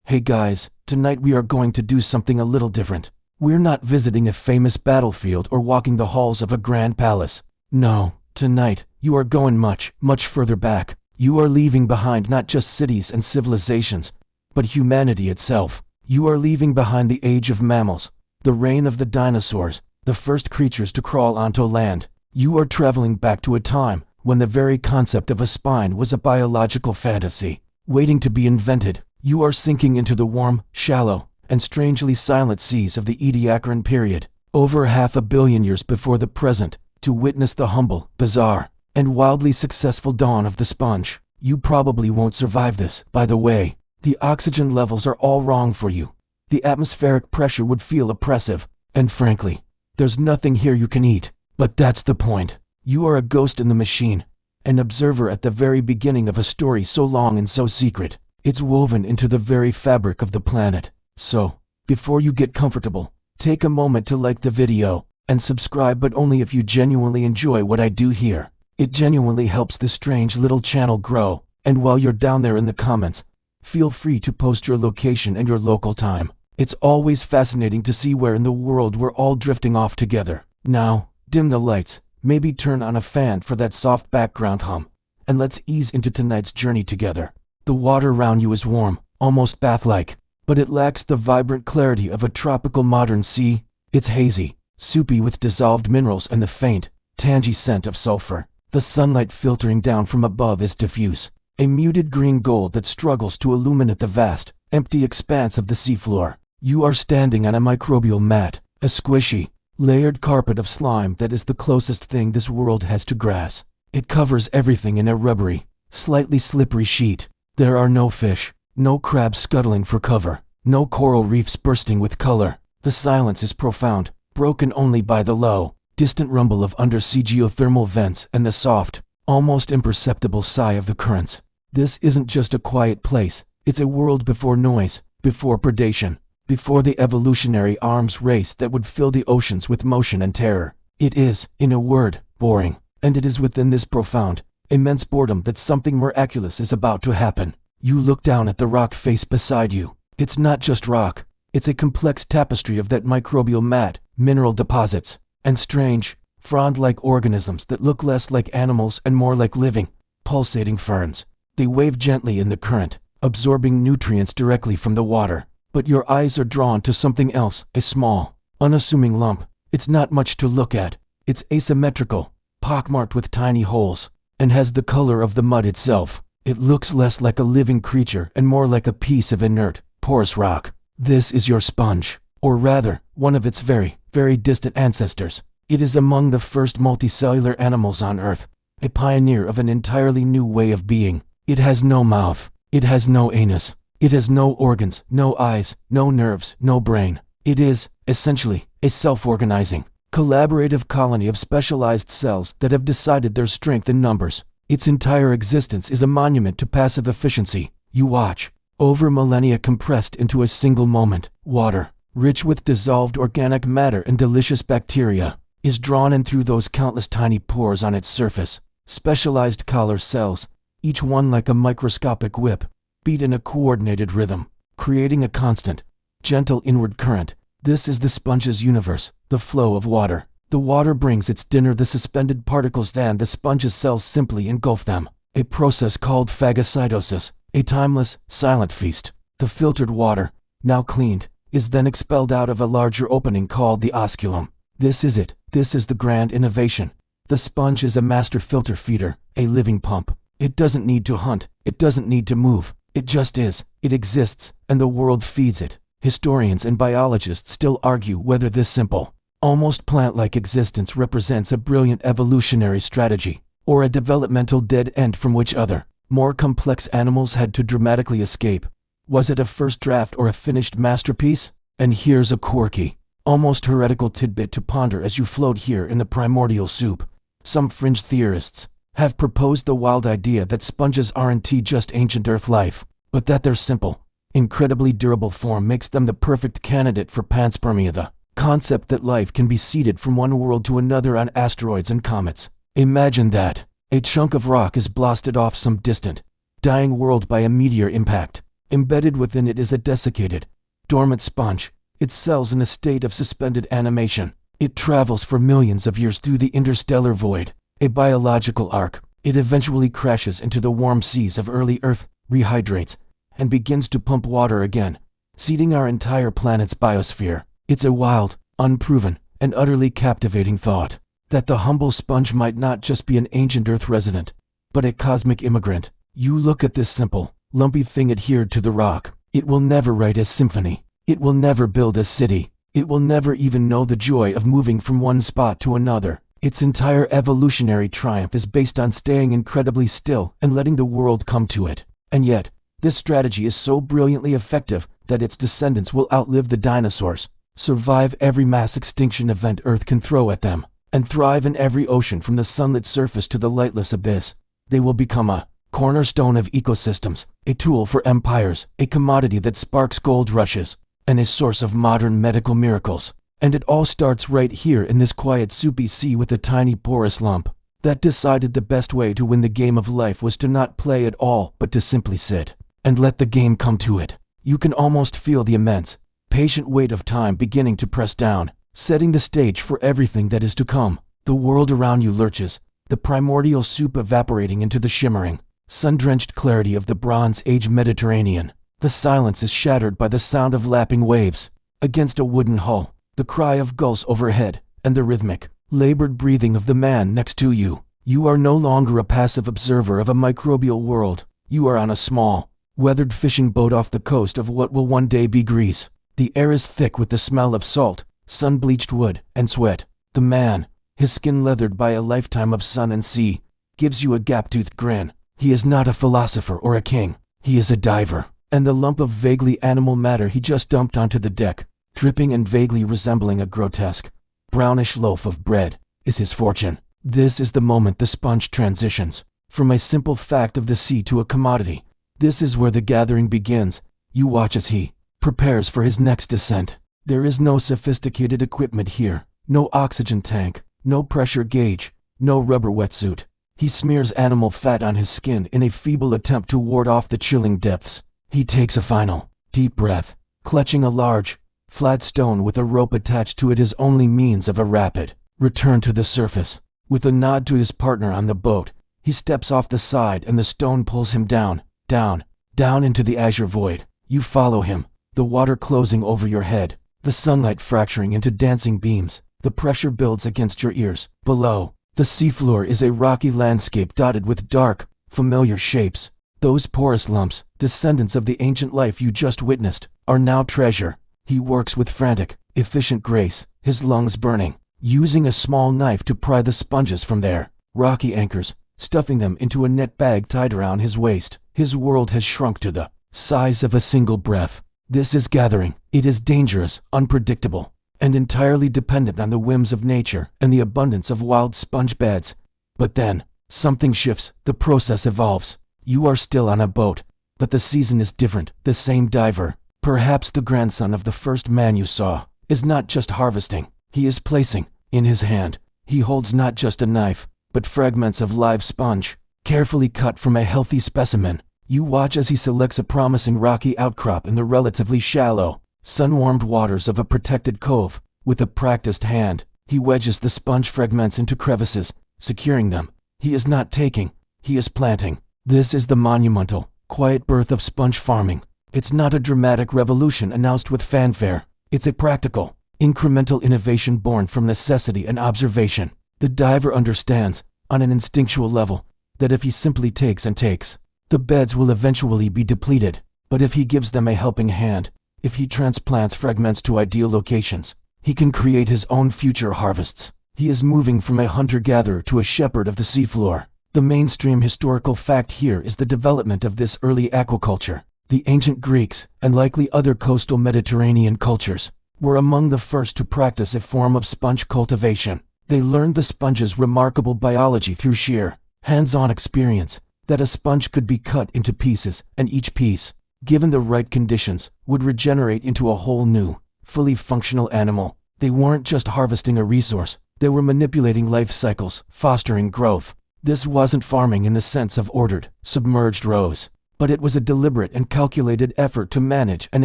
Hey guys, tonight we are going to do something a little different. We're not visiting a famous battlefield or walking the halls of a grand palace. No, tonight, you are going much, much further back. You are leaving behind not just cities and civilizations, but humanity itself. You are leaving behind the age of mammals, the reign of the dinosaurs, the first creatures to crawl onto land. You are traveling back to a time when the very concept of a spine was a biological fantasy, waiting to be invented. You are sinking into the warm, shallow, and strangely silent seas of the Ediacaran period, over 500 million years before the present, to witness the humble, bizarre, and wildly successful dawn of the sponge. You probably won't survive this, by the way. The oxygen levels are all wrong for you. The atmospheric pressure would feel oppressive, and frankly, there's nothing here you can eat. But that's the point. You are a ghost in the machine, an observer at the very beginning of a story so long and so secret. It's woven into the very fabric of the planet. So, before you get comfortable, take a moment to like the video and subscribe, but only if you genuinely enjoy what I do here. It genuinely helps this strange little channel grow. And while you're down there in the comments, feel free to post your location and your local time. It's always fascinating to see where in the world we're all drifting off together. Now, dim the lights, maybe turn on a fan for that soft background hum, and let's ease into tonight's journey together. The water around you is warm, almost bath-like, but it lacks the vibrant clarity of a tropical modern sea. It's hazy, soupy with dissolved minerals and the faint, tangy scent of sulfur. The sunlight filtering down from above is diffuse, a muted green gold that struggles to illuminate the vast, empty expanse of the seafloor. You are standing on a microbial mat, a squishy, layered carpet of slime that is the closest thing this world has to grass. It covers everything in a rubbery, slightly slippery sheet. There are no fish, no crabs scuttling for cover, no coral reefs bursting with color. The silence is profound, broken only by the low, distant rumble of undersea geothermal vents and the soft, almost imperceptible sigh of the currents. This isn't just a quiet place, it's a world before noise, before predation, before the evolutionary arms race that would fill the oceans with motion and terror. It is, in a word, boring. And it is within this profound, immense boredom that something miraculous is about to happen. You look down at the rock face beside you. It's not just rock. It's a complex tapestry of that microbial mat, mineral deposits, and strange, frond-like organisms that look less like animals and more like living, pulsating ferns. They wave gently in the current, absorbing nutrients directly from the water. But your eyes are drawn to something else, a small, unassuming lump. It's not much to look at. It's asymmetrical, pockmarked with tiny holes, and has the color of the mud itself. It looks less like a living creature and more like a piece of inert, porous rock. This is your sponge, or rather, one of its very, very distant ancestors. It is among the first multicellular animals on Earth, a pioneer of an entirely new way of being. It has no mouth. It has no anus. It has no organs, no eyes, no nerves, no brain. It is, essentially, a self-organizing, collaborative colony of specialized cells that have decided their strength in numbers. Its entire existence is a monument to passive efficiency. You watch, over millennia compressed into a single moment. Water, rich with dissolved organic matter and delicious bacteria, is drawn in through those countless tiny pores on its surface. Specialized collar cells, each one like a microscopic whip, beat in a coordinated rhythm, creating a constant, gentle inward current. This is the sponge's universe, the flow of water. The water brings its dinner, the suspended particles, and the sponge's cells simply engulf them. A process called phagocytosis, a timeless, silent feast. The filtered water, now cleaned, is then expelled out of a larger opening called the osculum. This is it. This is the grand innovation. The sponge is a master filter feeder, a living pump. It doesn't need to hunt. It doesn't need to move. It just is. It exists, and the world feeds it. Historians and biologists still argue whether this simple, almost plant-like existence represents a brilliant evolutionary strategy, or a developmental dead end from which other, more complex animals had to dramatically escape. Was it a first draft or a finished masterpiece? And here's a quirky, almost heretical tidbit to ponder as you float here in the primordial soup. Some fringe theorists have proposed the wild idea that sponges aren't just ancient Earth life, but that their simple, incredibly durable form makes them the perfect candidate for panspermia, the concept that life can be seeded from one world to another on asteroids and comets. Imagine that. A chunk of rock is blasted off some distant, dying world by a meteor impact. Embedded within it is a desiccated, dormant sponge, its cells in a state of suspended animation. It travels for millions of years through the interstellar void, a biological arc. It eventually crashes into the warm seas of early Earth, rehydrates, and begins to pump water again, seeding our entire planet's biosphere. It's a wild, unproven, and utterly captivating thought that the humble sponge might not just be an ancient Earth resident, but a cosmic immigrant. You look at this simple, lumpy thing adhered to the rock. It will never write a symphony. It will never build a city. It will never even know the joy of moving from one spot to another. Its entire evolutionary triumph is based on staying incredibly still and letting the world come to it. And yet, this strategy is so brilliantly effective that its descendants will outlive the dinosaurs, survive every mass extinction event Earth can throw at them, and thrive in every ocean from the sunlit surface to the lightless abyss. They will become a cornerstone of ecosystems, a tool for empires, a commodity that sparks gold rushes, and a source of modern medical miracles. And it all starts right here in this quiet soupy sea with a tiny porous lump that decided the best way to win the game of life was to not play at all, but to simply sit and let the game come to it. You can almost feel the immense, patient weight of time beginning to press down, setting the stage for everything that is to come. The world around you lurches, the primordial soup evaporating into the shimmering, sun-drenched clarity of the Bronze Age Mediterranean. The silence is shattered by the sound of lapping waves against a wooden hull, the cry of gulls overhead, and the rhythmic, labored breathing of the man next to you. You are no longer a passive observer of a microbial world. You are on a small, weathered fishing boat off the coast of what will one day be Greece. The air is thick with the smell of salt, sun-bleached wood, and sweat. The man, his skin leathered by a lifetime of sun and sea, gives you a gap-toothed grin. He is not a philosopher or a king. He is a diver. And the lump of vaguely animal matter he just dumped onto the deck, dripping and vaguely resembling a grotesque, brownish loaf of bread, is his fortune. This is the moment the sponge transitions from a simple fact of the sea to a commodity. This is where the gathering begins. You watch as he prepares for his next descent. There is no sophisticated equipment here, no oxygen tank, no pressure gauge, no rubber wetsuit. He smears animal fat on his skin in a feeble attempt to ward off the chilling depths. He takes a final, deep breath, clutching a large, flat stone with a rope attached to it as only means of a rapid return to the surface. With a nod to his partner on the boat, he steps off the side and the stone pulls him down, down, down into the azure void. You follow him, the water closing over your head, the sunlight fracturing into dancing beams. The pressure builds against your ears. Below, the seafloor is a rocky landscape dotted with dark, familiar shapes. Those porous lumps, descendants of the ancient life you just witnessed, are now treasure. He works with frantic, efficient grace, his lungs burning, using a small knife to pry the sponges from their rocky anchors, stuffing them into a net bag tied around his waist. His world has shrunk to the size of a single breath. This is gathering. It is dangerous, unpredictable, and entirely dependent on the whims of nature and the abundance of wild sponge beds. But then, something shifts, the process evolves. You are still on a boat, but the season is different. The same diver, perhaps the grandson of the first man you saw, is not just harvesting. He is placing, in his hand, he holds not just a knife, but fragments of live sponge, carefully cut from a healthy specimen. You watch as he selects a promising rocky outcrop in the relatively shallow, sun-warmed waters of a protected cove. With a practiced hand, he wedges the sponge fragments into crevices, securing them. He is not taking, he is planting. This is the monumental, quiet birth of sponge farming. It's not a dramatic revolution announced with fanfare. It's a practical, incremental innovation born from necessity and observation. The diver understands, on an instinctual level, that if he simply takes and takes, the beds will eventually be depleted. But if he gives them a helping hand, if he transplants fragments to ideal locations, he can create his own future harvests. He is moving from a hunter-gatherer to a shepherd of the seafloor. The mainstream historical fact here is the development of this early aquaculture. The ancient Greeks, and likely other coastal Mediterranean cultures, were among the first to practice a form of sponge cultivation. They learned the sponge's remarkable biology through sheer, hands-on experience, that a sponge could be cut into pieces, and each piece, given the right conditions, would regenerate into a whole new, fully functional animal. They weren't just harvesting a resource, they were manipulating life cycles, fostering growth. This wasn't farming in the sense of ordered, submerged rows. but it was a deliberate and calculated effort to manage and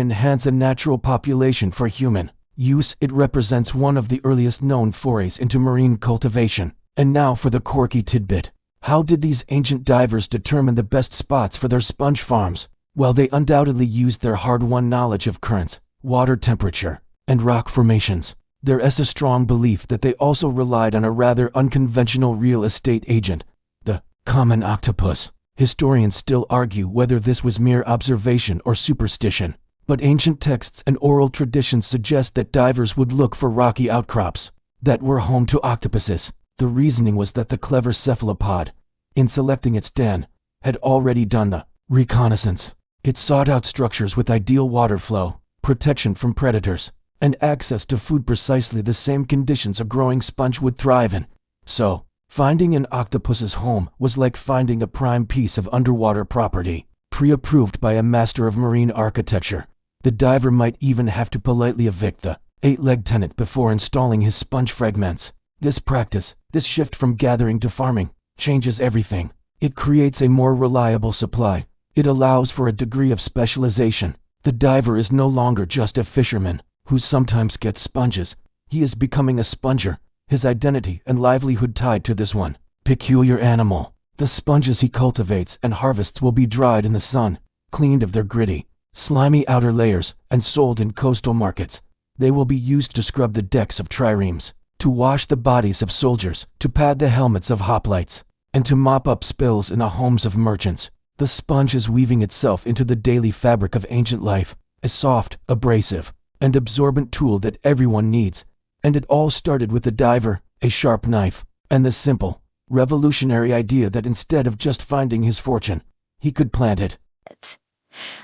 enhance a natural population for human use. It represents one of the earliest known forays into marine cultivation. And now for the quirky tidbit. How did these ancient divers determine the best spots for their sponge farms? Well, they undoubtedly used their hard-won knowledge of currents, water temperature, and rock formations. There is a strong belief that they also relied on a rather unconventional real estate agent, the common octopus. Historians still argue whether this was mere observation or superstition, but ancient texts and oral traditions suggest that divers would look for rocky outcrops that were home to octopuses. The reasoning was that the clever cephalopod, in selecting its den, had already done the reconnaissance. It sought out structures with ideal water flow, protection from predators, and access to food, precisely the same conditions a growing sponge would thrive in. So, finding an octopus's home was like finding a prime piece of underwater property, pre-approved by a master of marine architecture. The diver might even have to politely evict the eight-legged tenant before installing his sponge fragments. This practice, this shift from gathering to farming, changes everything. It creates a more reliable supply. It allows for a degree of specialization. The diver is no longer just a fisherman who sometimes gets sponges. He is becoming a sponger, his identity and livelihood tied to this one peculiar animal. The sponges he cultivates and harvests will be dried in the sun, cleaned of their gritty, slimy outer layers, and sold in coastal markets. They will be used to scrub the decks of triremes, to wash the bodies of soldiers, to pad the helmets of hoplites, and to mop up spills in the homes of merchants. The sponge is weaving itself into the daily fabric of ancient life, a soft, abrasive, and absorbent tool that everyone needs. And it all started with the diver, a sharp knife, and the simple, revolutionary idea that instead of just finding his fortune, he could plant it.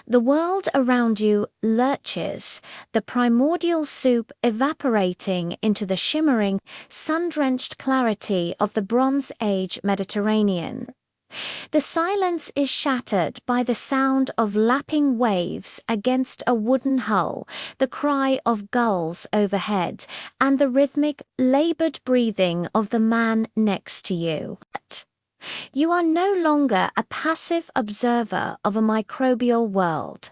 The world around you lurches, the primordial soup evaporating into the shimmering, sun-drenched clarity of the Bronze Age Mediterranean. The silence is shattered by the sound of lapping waves against a wooden hull, the cry of gulls overhead, and the rhythmic, labored breathing of the man next to you. You are no longer a passive observer of a microbial world.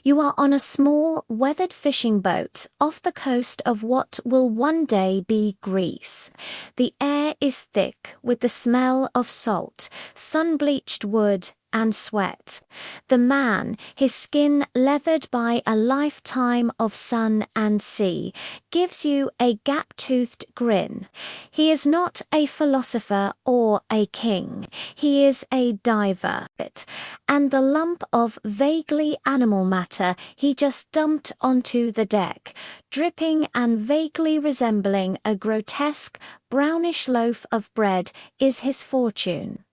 You are on a small, weathered fishing boat off the coast of what will one day be Greece. The air is thick with the smell of salt, sun-bleached wood, and sweat. The man, his skin leathered by a lifetime of sun and sea, gives you a gap-toothed grin. He is not a philosopher or a king. He is a diver. And the lump of vaguely animal matter he just dumped onto the deck, dripping and vaguely resembling a grotesque, brownish loaf of bread, is his fortune.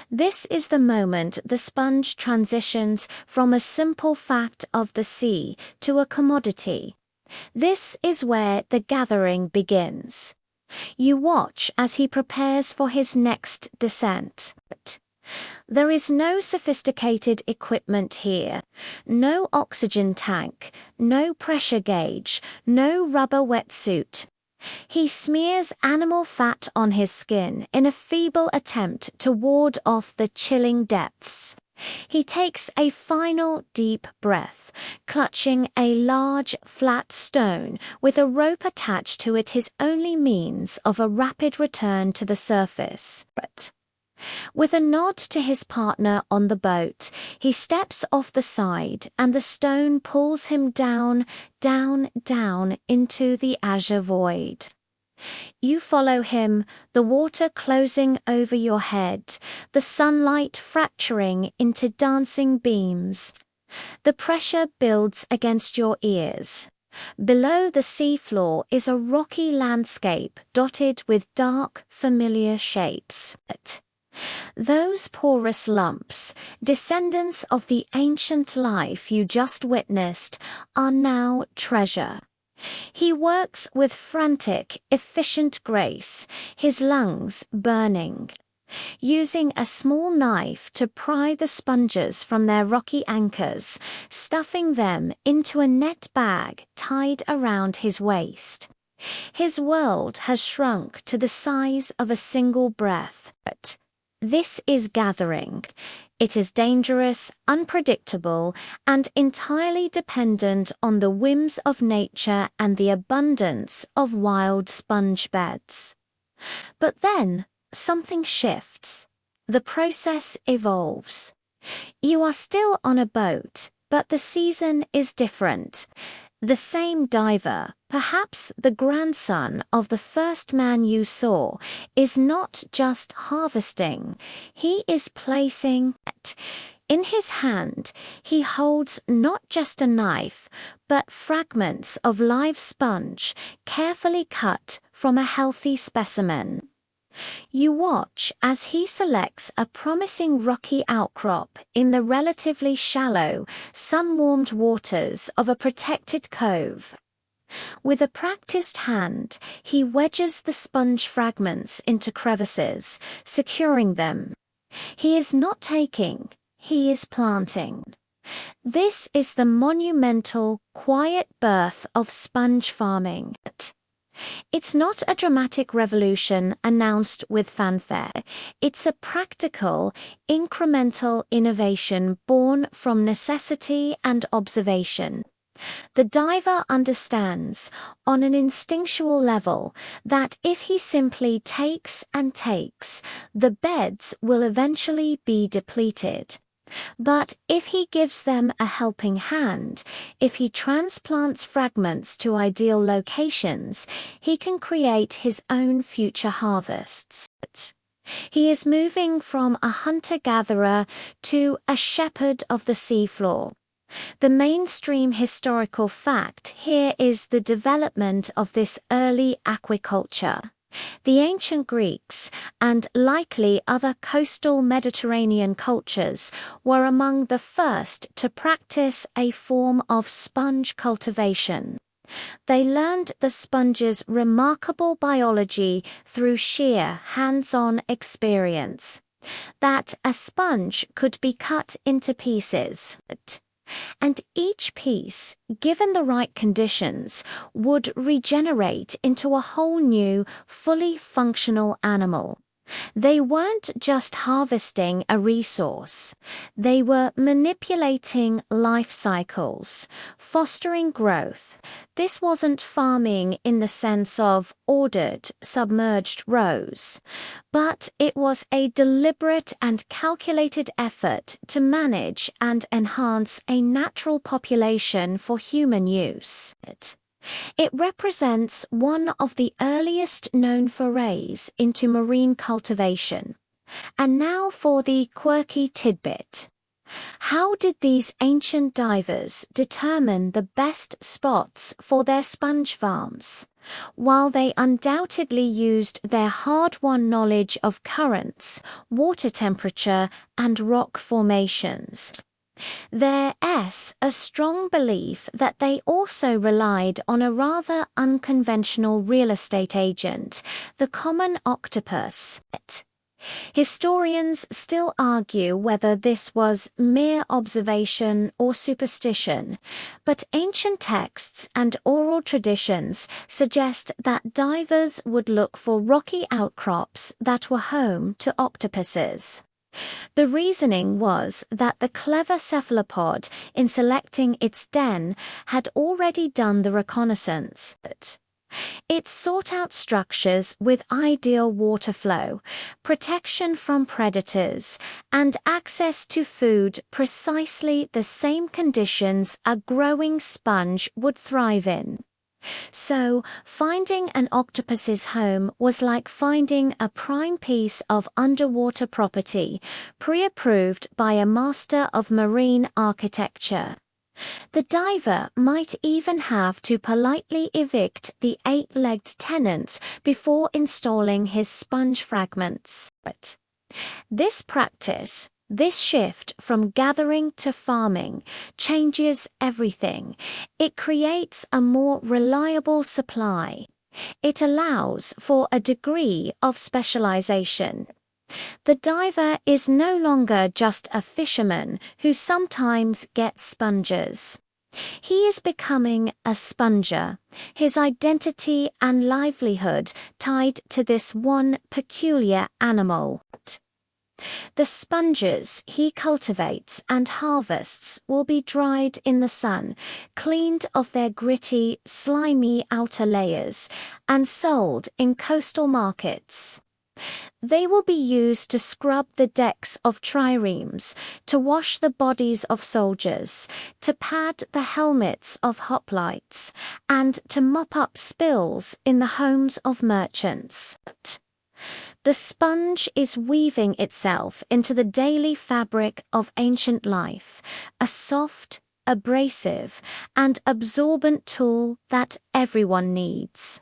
This is the moment the sponge transitions from a simple fact of the sea to a commodity. This is where the gathering begins. You watch as he prepares for his next descent. There is no sophisticated equipment here, no oxygen tank, no pressure gauge, no rubber wetsuit. He smears animal fat on his skin in a feeble attempt to ward off the chilling depths. He takes a final deep breath, clutching a large, flat stone with a rope attached to it, his only means of a rapid return to the surface. With a nod to his partner on the boat, he steps off the side and the stone pulls him down, down, down into the azure void. You follow him, the water closing over your head, the sunlight fracturing into dancing beams. The pressure builds against your ears. Below the seafloor is a rocky landscape dotted with dark, familiar shapes. Those porous lumps, descendants of the ancient life you just witnessed, are now treasure. He works with frantic, efficient grace, his lungs burning. Using a small knife to pry the sponges from their rocky anchors, stuffing them into a net bag tied around his waist. His world has shrunk to the size of a single breath. This is gathering. It is dangerous, unpredictable, and entirely dependent on the whims of nature and the abundance of wild sponge beds. But then, something shifts. The process evolves. You are still on a boat, but the season is different. The same diver, perhaps the grandson of the first man you saw, is not just harvesting, he is placing it. In his hand, he holds not just a knife, but fragments of live sponge carefully cut from a healthy specimen. You watch as he selects a promising rocky outcrop in the relatively shallow, sun-warmed waters of a protected cove. With a practiced hand, he wedges the sponge fragments into crevices, securing them. He is not taking, he is planting. This is the monumental, quiet birth of sponge farming. It's not a dramatic revolution announced with fanfare. It's a practical, incremental innovation born from necessity and observation. The diver understands, on an instinctual level, that if he simply takes and takes, the beds will eventually be depleted. But if he gives them a helping hand, if he transplants fragments to ideal locations, he can create his own future harvests. He is moving from a hunter-gatherer to a shepherd of the seafloor. The mainstream historical fact here is the development of this early aquaculture. The ancient Greeks, and likely other coastal Mediterranean cultures, were among the first to practice a form of sponge cultivation. They learned the sponge's remarkable biology through sheer hands-on experience. That a sponge could be cut into pieces. And each piece, given the right conditions, would regenerate into a whole new, fully functional animal. They weren't just harvesting a resource. They were manipulating life cycles, fostering growth. This wasn't farming in the sense of ordered, submerged rows, but it was a deliberate and calculated effort to manage and enhance a natural population for human use. It represents one of the earliest known forays into marine cultivation. And now for the quirky tidbit. How did these ancient divers determine the best spots for their sponge farms? While they undoubtedly used their hard-won knowledge of currents, water temperature, and rock formations, there's a strong belief that they also relied on a rather unconventional real estate agent, the common octopus. Historians still argue whether this was mere observation or superstition, but ancient texts and oral traditions suggest that divers would look for rocky outcrops that were home to octopuses. The reasoning was that the clever cephalopod, in selecting its den, had already done the reconnaissance. It sought out structures with ideal water flow, protection from predators, and access to food, precisely the same conditions a growing sponge would thrive in. So, finding an octopus's home was like finding a prime piece of underwater property, pre-approved by a master of marine architecture. The diver might even have to politely evict the eight-legged tenant before installing his sponge fragments. This practice, this shift from gathering to farming, changes everything. It creates a more reliable supply. It allows for a degree of specialization. The diver is no longer just a fisherman who sometimes gets sponges. He is becoming a sponger, his identity and livelihood tied to this one peculiar animal. The sponges he cultivates and harvests will be dried in the sun, cleaned of their gritty, slimy outer layers, and sold in coastal markets. They will be used to scrub the decks of triremes, to wash the bodies of soldiers, to pad the helmets of hoplites, and to mop up spills in the homes of merchants. The sponge is weaving itself into the daily fabric of ancient life, a soft, abrasive, and absorbent tool that everyone needs.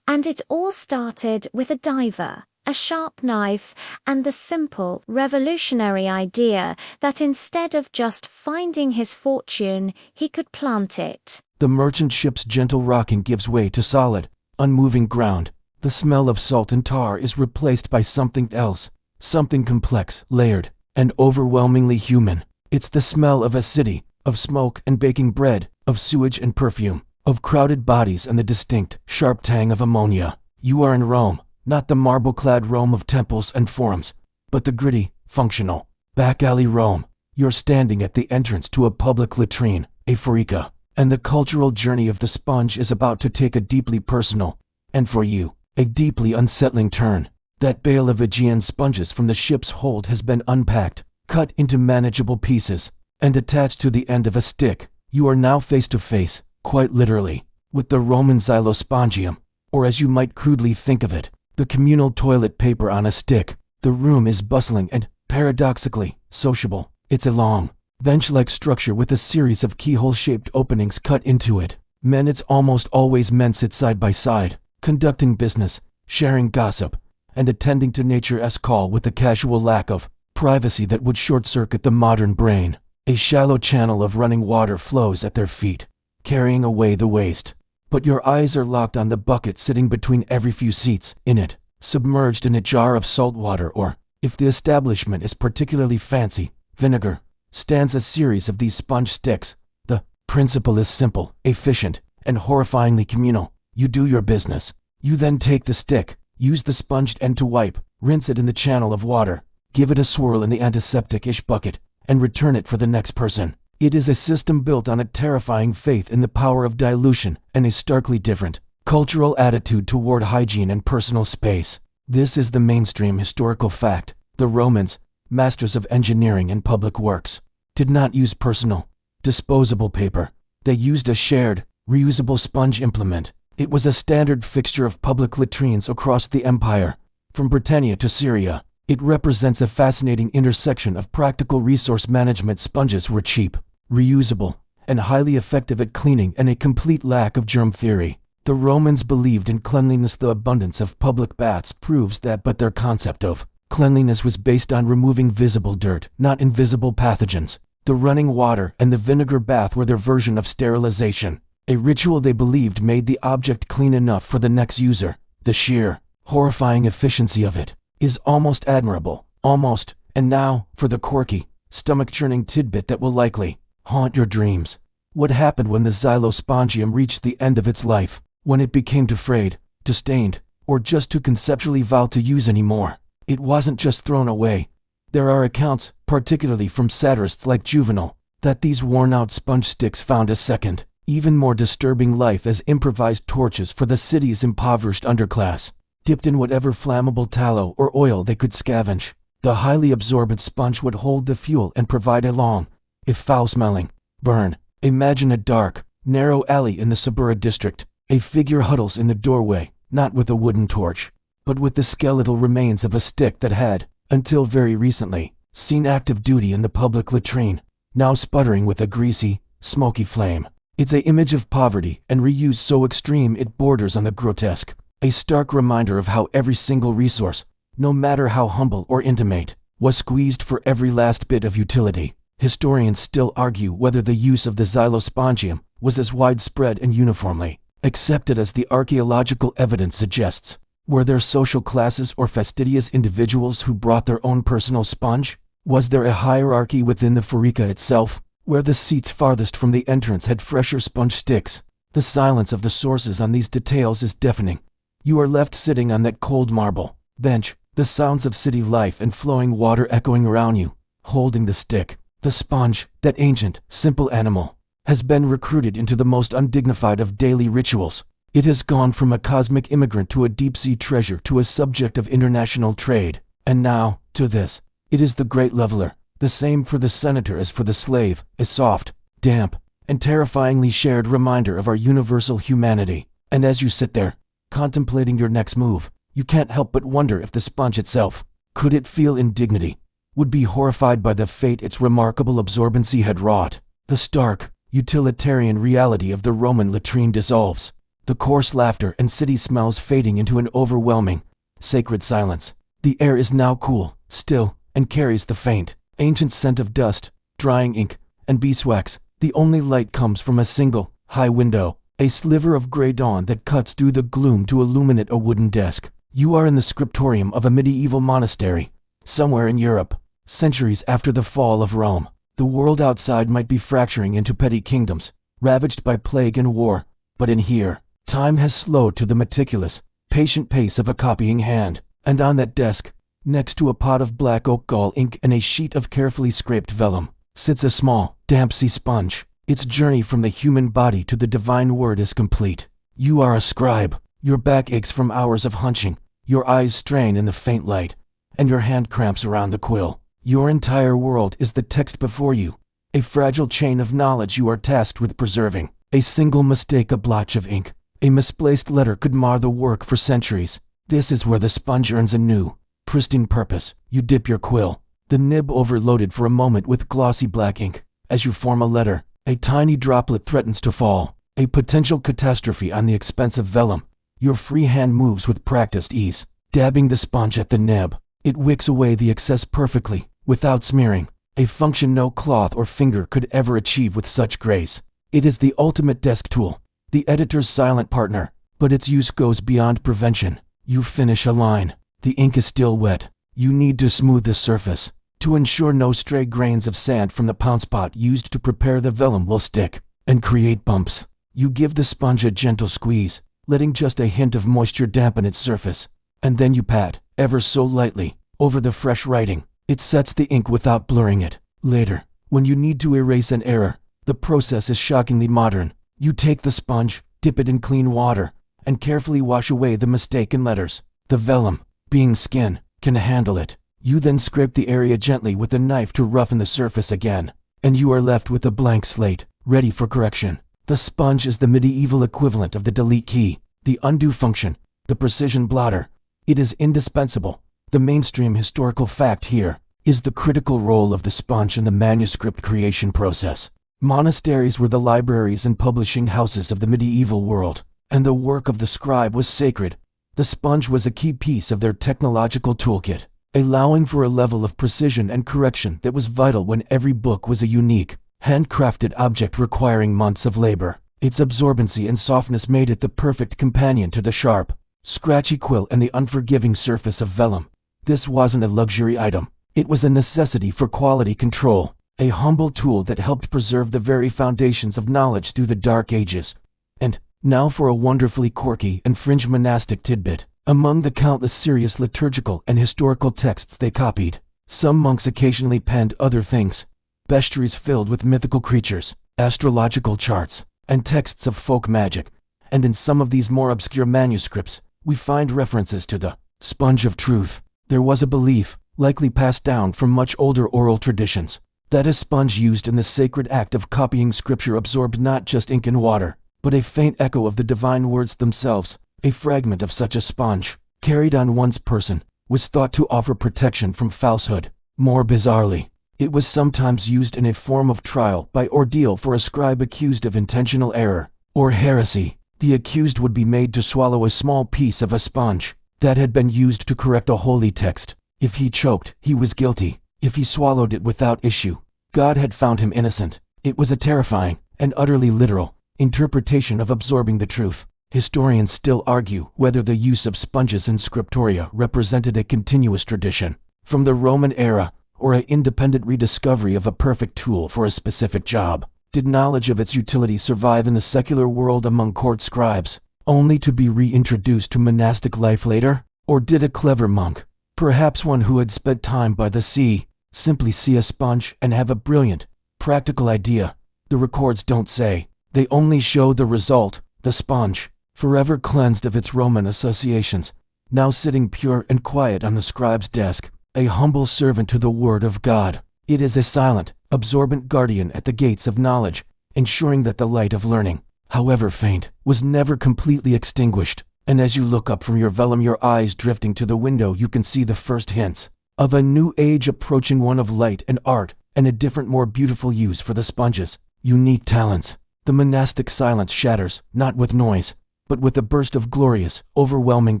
And it all started with a diver, a sharp knife, and the simple, revolutionary idea that instead of just finding his fortune, he could plant it. The merchant ship's gentle rocking gives way to solid, unmoving ground. The smell of salt and tar is replaced by something else, something complex, layered, and overwhelmingly human. It's the smell of a city, of smoke and baking bread, of sewage and perfume, of crowded bodies and the distinct, sharp tang of ammonia. You are in Rome, not the marble-clad Rome of temples and forums, but the gritty, functional, back-alley Rome. You're standing at the entrance to a public latrine, a forica, and the cultural journey of the sponge is about to take a deeply personal, and for you, a deeply unsettling turn. That bale of Aegean sponges from the ship's hold has been unpacked, cut into manageable pieces, and attached to the end of a stick. You are now face to face, quite literally, with the Roman xylospongium, or as you might crudely think of it, the communal toilet paper on a stick. The room is bustling and, paradoxically, sociable. It's a long, bench-like structure with a series of keyhole-shaped openings cut into it. It's almost always men sit side by side, conducting business, sharing gossip, and attending to nature's call with the casual lack of privacy that would short-circuit the modern brain. A shallow channel of running water flows at their feet, carrying away the waste. But your eyes are locked on the bucket sitting between every few seats. In it, submerged in a jar of salt water or, if the establishment is particularly fancy, vinegar, stands a series of these sponge sticks. The principle is simple, efficient, and horrifyingly communal. You do your business. You then take the stick, use the sponged end to wipe, rinse it in the channel of water, give it a swirl in the antiseptic-ish bucket, and return it for the next person. It is a system built on a terrifying faith in the power of dilution and a starkly different cultural attitude toward hygiene and personal space. This is the mainstream historical fact. The Romans, masters of engineering and public works, did not use personal, disposable paper. They used a shared, reusable sponge implement. It was a standard fixture of public latrines across the empire, from Britannia to Syria. It represents a fascinating intersection of practical resource management. Sponges were cheap, reusable, and highly effective at cleaning, and a complete lack of germ theory. The Romans believed in cleanliness. The abundance of public baths proves that, but their concept of cleanliness was based on removing visible dirt, not invisible pathogens. The running water and the vinegar bath were their version of sterilization, a ritual they believed made the object clean enough for the next user. The sheer, horrifying efficiency of it is almost admirable, almost. And now, for the quirky, stomach-churning tidbit that will likely haunt your dreams. What happened when the xylospongium reached the end of its life, when it became too frayed, too stained, or just too conceptually vile to use anymore? It wasn't just thrown away. There are accounts, particularly from satirists like Juvenal, that these worn-out sponge sticks found a second, even more disturbing life as improvised torches for the city's impoverished underclass, dipped in whatever flammable tallow or oil they could scavenge. The highly absorbent sponge would hold the fuel and provide a long, if foul-smelling, burn. Imagine a dark, narrow alley in the Suburra district. A figure huddles in the doorway, not with a wooden torch, but with the skeletal remains of a stick that had, until very recently, seen active duty in the public latrine, now sputtering with a greasy, smoky flame. It's an image of poverty and reuse so extreme it borders on the grotesque, a stark reminder of how every single resource, no matter how humble or intimate, was squeezed for every last bit of utility. Historians still argue whether the use of the xylospongium was as widespread and uniformly accepted as the archaeological evidence suggests. Were there social classes or fastidious individuals who brought their own personal sponge? Was there a hierarchy within the forica itself, where the seats farthest from the entrance had fresher sponge sticks? The silence of the sources on these details is deafening. You are left sitting on that cold marble bench, the sounds of city life and flowing water echoing around you. Holding the stick, the sponge, that ancient, simple animal, has been recruited into the most undignified of daily rituals. It has gone from a cosmic immigrant to a deep-sea treasure to a subject of international trade, and now, to this. It is the great leveler, the same for the senator as for the slave, a soft, damp, and terrifyingly shared reminder of our universal humanity. And as you sit there, contemplating your next move, you can't help but wonder if the sponge itself, could it feel indignity, would be horrified by the fate its remarkable absorbency had wrought. The stark, utilitarian reality of the Roman latrine dissolves, the coarse laughter and city smells fading into an overwhelming, sacred silence. The air is now cool, still, and carries the faint, ancient scent of dust, drying ink, and beeswax. The only light comes from a single, high window, a sliver of gray dawn that cuts through the gloom to illuminate a wooden desk. You are in the scriptorium of a medieval monastery, somewhere in Europe, centuries after the fall of Rome. The world outside might be fracturing into petty kingdoms, ravaged by plague and war, but in here, time has slowed to the meticulous, patient pace of a copying hand, and on that desk, next to a pot of black oak gall ink and a sheet of carefully scraped vellum, sits a small, damp sea sponge. Its journey from the human body to the divine word is complete. You are a scribe. Your back aches from hours of hunching, your eyes strain in the faint light, and your hand cramps around the quill. Your entire world is the text before you, a fragile chain of knowledge you are tasked with preserving. A single mistake, a blotch of ink, a misplaced letter could mar the work for centuries. This is where the sponge earns a new, pristine purpose. You dip your quill, the nib overloaded for a moment with glossy black ink. As you form a letter, a tiny droplet threatens to fall, a potential catastrophe on the expensive vellum. Your free hand moves with practiced ease, dabbing the sponge at the nib. It wicks away the excess perfectly, without smearing, a function no cloth or finger could ever achieve with such grace. It is the ultimate desk tool, the editor's silent partner, but its use goes beyond prevention. You finish a line. The ink is still wet. You need to smooth the surface, to ensure no stray grains of sand from the pounce pot used to prepare the vellum will stick and create bumps. You give the sponge a gentle squeeze, letting just a hint of moisture dampen its surface, and then you pat, ever so lightly, over the fresh writing. It sets the ink without blurring it. Later, when you need to erase an error, the process is shockingly modern. You take the sponge, dip it in clean water, and carefully wash away the mistaken letters. The vellum, being skin, can handle it. You then scrape the area gently with a knife to roughen the surface again, and you are left with a blank slate, ready for correction. The sponge is the medieval equivalent of the delete key, the undo function, the precision blotter. It is indispensable. The mainstream historical fact here is the critical role of the sponge in the manuscript creation process. Monasteries were the libraries and publishing houses of the medieval world, and the work of the scribe was sacred. The sponge was a key piece of their technological toolkit, allowing for a level of precision and correction that was vital when every book was a unique, handcrafted object requiring months of labor. Its absorbency and softness made it the perfect companion to the sharp, scratchy quill and the unforgiving surface of vellum. This wasn't a luxury item. It was a necessity for quality control, a humble tool that helped preserve the very foundations of knowledge through the Dark Ages. And now for a wonderfully quirky and fringe monastic tidbit. Among the countless serious liturgical and historical texts they copied, some monks occasionally penned other things. Bestiaries filled with mythical creatures, astrological charts, and texts of folk magic. And in some of these more obscure manuscripts, we find references to the sponge of truth. There was a belief, likely passed down from much older oral traditions, that a sponge used in the sacred act of copying scripture absorbed not just ink and water, but a faint echo of the divine words themselves. A fragment of such a sponge, carried on one's person, was thought to offer protection from falsehood. More bizarrely, it was sometimes used in a form of trial by ordeal for a scribe accused of intentional error or heresy. The accused would be made to swallow a small piece of a sponge that had been used to correct a holy text. If he choked, he was guilty. If he swallowed it without issue, God had found him innocent. It was a terrifying and utterly literal interpretation of absorbing the truth. Historians still argue whether the use of sponges in scriptoria represented a continuous tradition from the Roman era or an independent rediscovery of a perfect tool for a specific job. Did knowledge of its utility survive in the secular world among court scribes, only to be reintroduced to monastic life later? Or did a clever monk, Perhaps one who had spent time by the sea, simply see a sponge and have a brilliant, practical idea. The records don't say. They only show the result, the sponge, forever cleansed of its Roman associations, now sitting pure and quiet on the scribe's desk, a humble servant to the word of God. It is a silent, absorbent guardian at the gates of knowledge, ensuring that the light of learning, however faint, was never completely extinguished. And as you look up from your vellum, your eyes drifting to the window, you can see the first hints of a new age approaching, one of light and art, and a different, more beautiful use for the sponge's unique talents. The monastic silence shatters, not with noise, but with a burst of glorious, overwhelming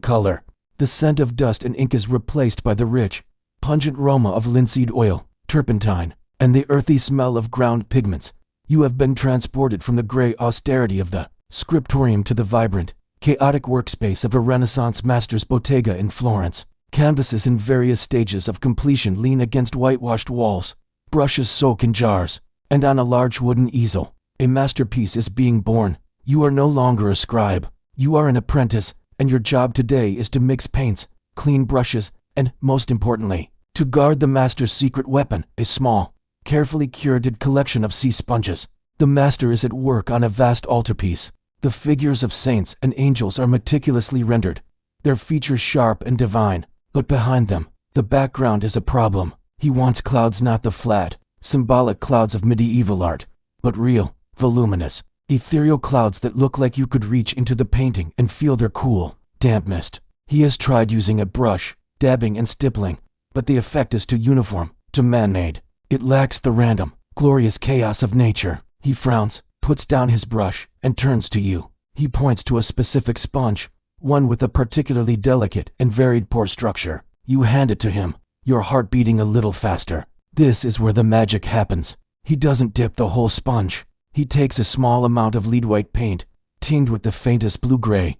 color. The scent of dust and ink is replaced by the rich, pungent aroma of linseed oil, turpentine, and the earthy smell of ground pigments. You have been transported from the gray austerity of the scriptorium to the vibrant, chaotic workspace of a Renaissance master's bottega in Florence. Canvases in various stages of completion lean against whitewashed walls, brushes soak in jars, and on a large wooden easel, a masterpiece is being born. You are no longer a scribe. You are an apprentice, and your job today is to mix paints, clean brushes, and, most importantly, to guard the master's secret weapon, a small, carefully curated collection of sea sponges. The master is at work on a vast altarpiece. The figures of saints and angels are meticulously rendered, their features sharp and divine, but behind them, the background is a problem. He wants clouds, not the flat, symbolic clouds of medieval art, but real, voluminous, ethereal clouds that look like you could reach into the painting and feel their cool, damp mist. He has tried using a brush, dabbing and stippling, but the effect is too uniform, too man-made. It lacks the random, glorious chaos of nature. He frowns, puts down his brush, and turns to you. He points to a specific sponge, one with a particularly delicate and varied pore structure. You hand it to him, your heart beating a little faster. This is where the magic happens. He doesn't dip the whole sponge. He takes a small amount of lead-white paint, tinged with the faintest blue-gray,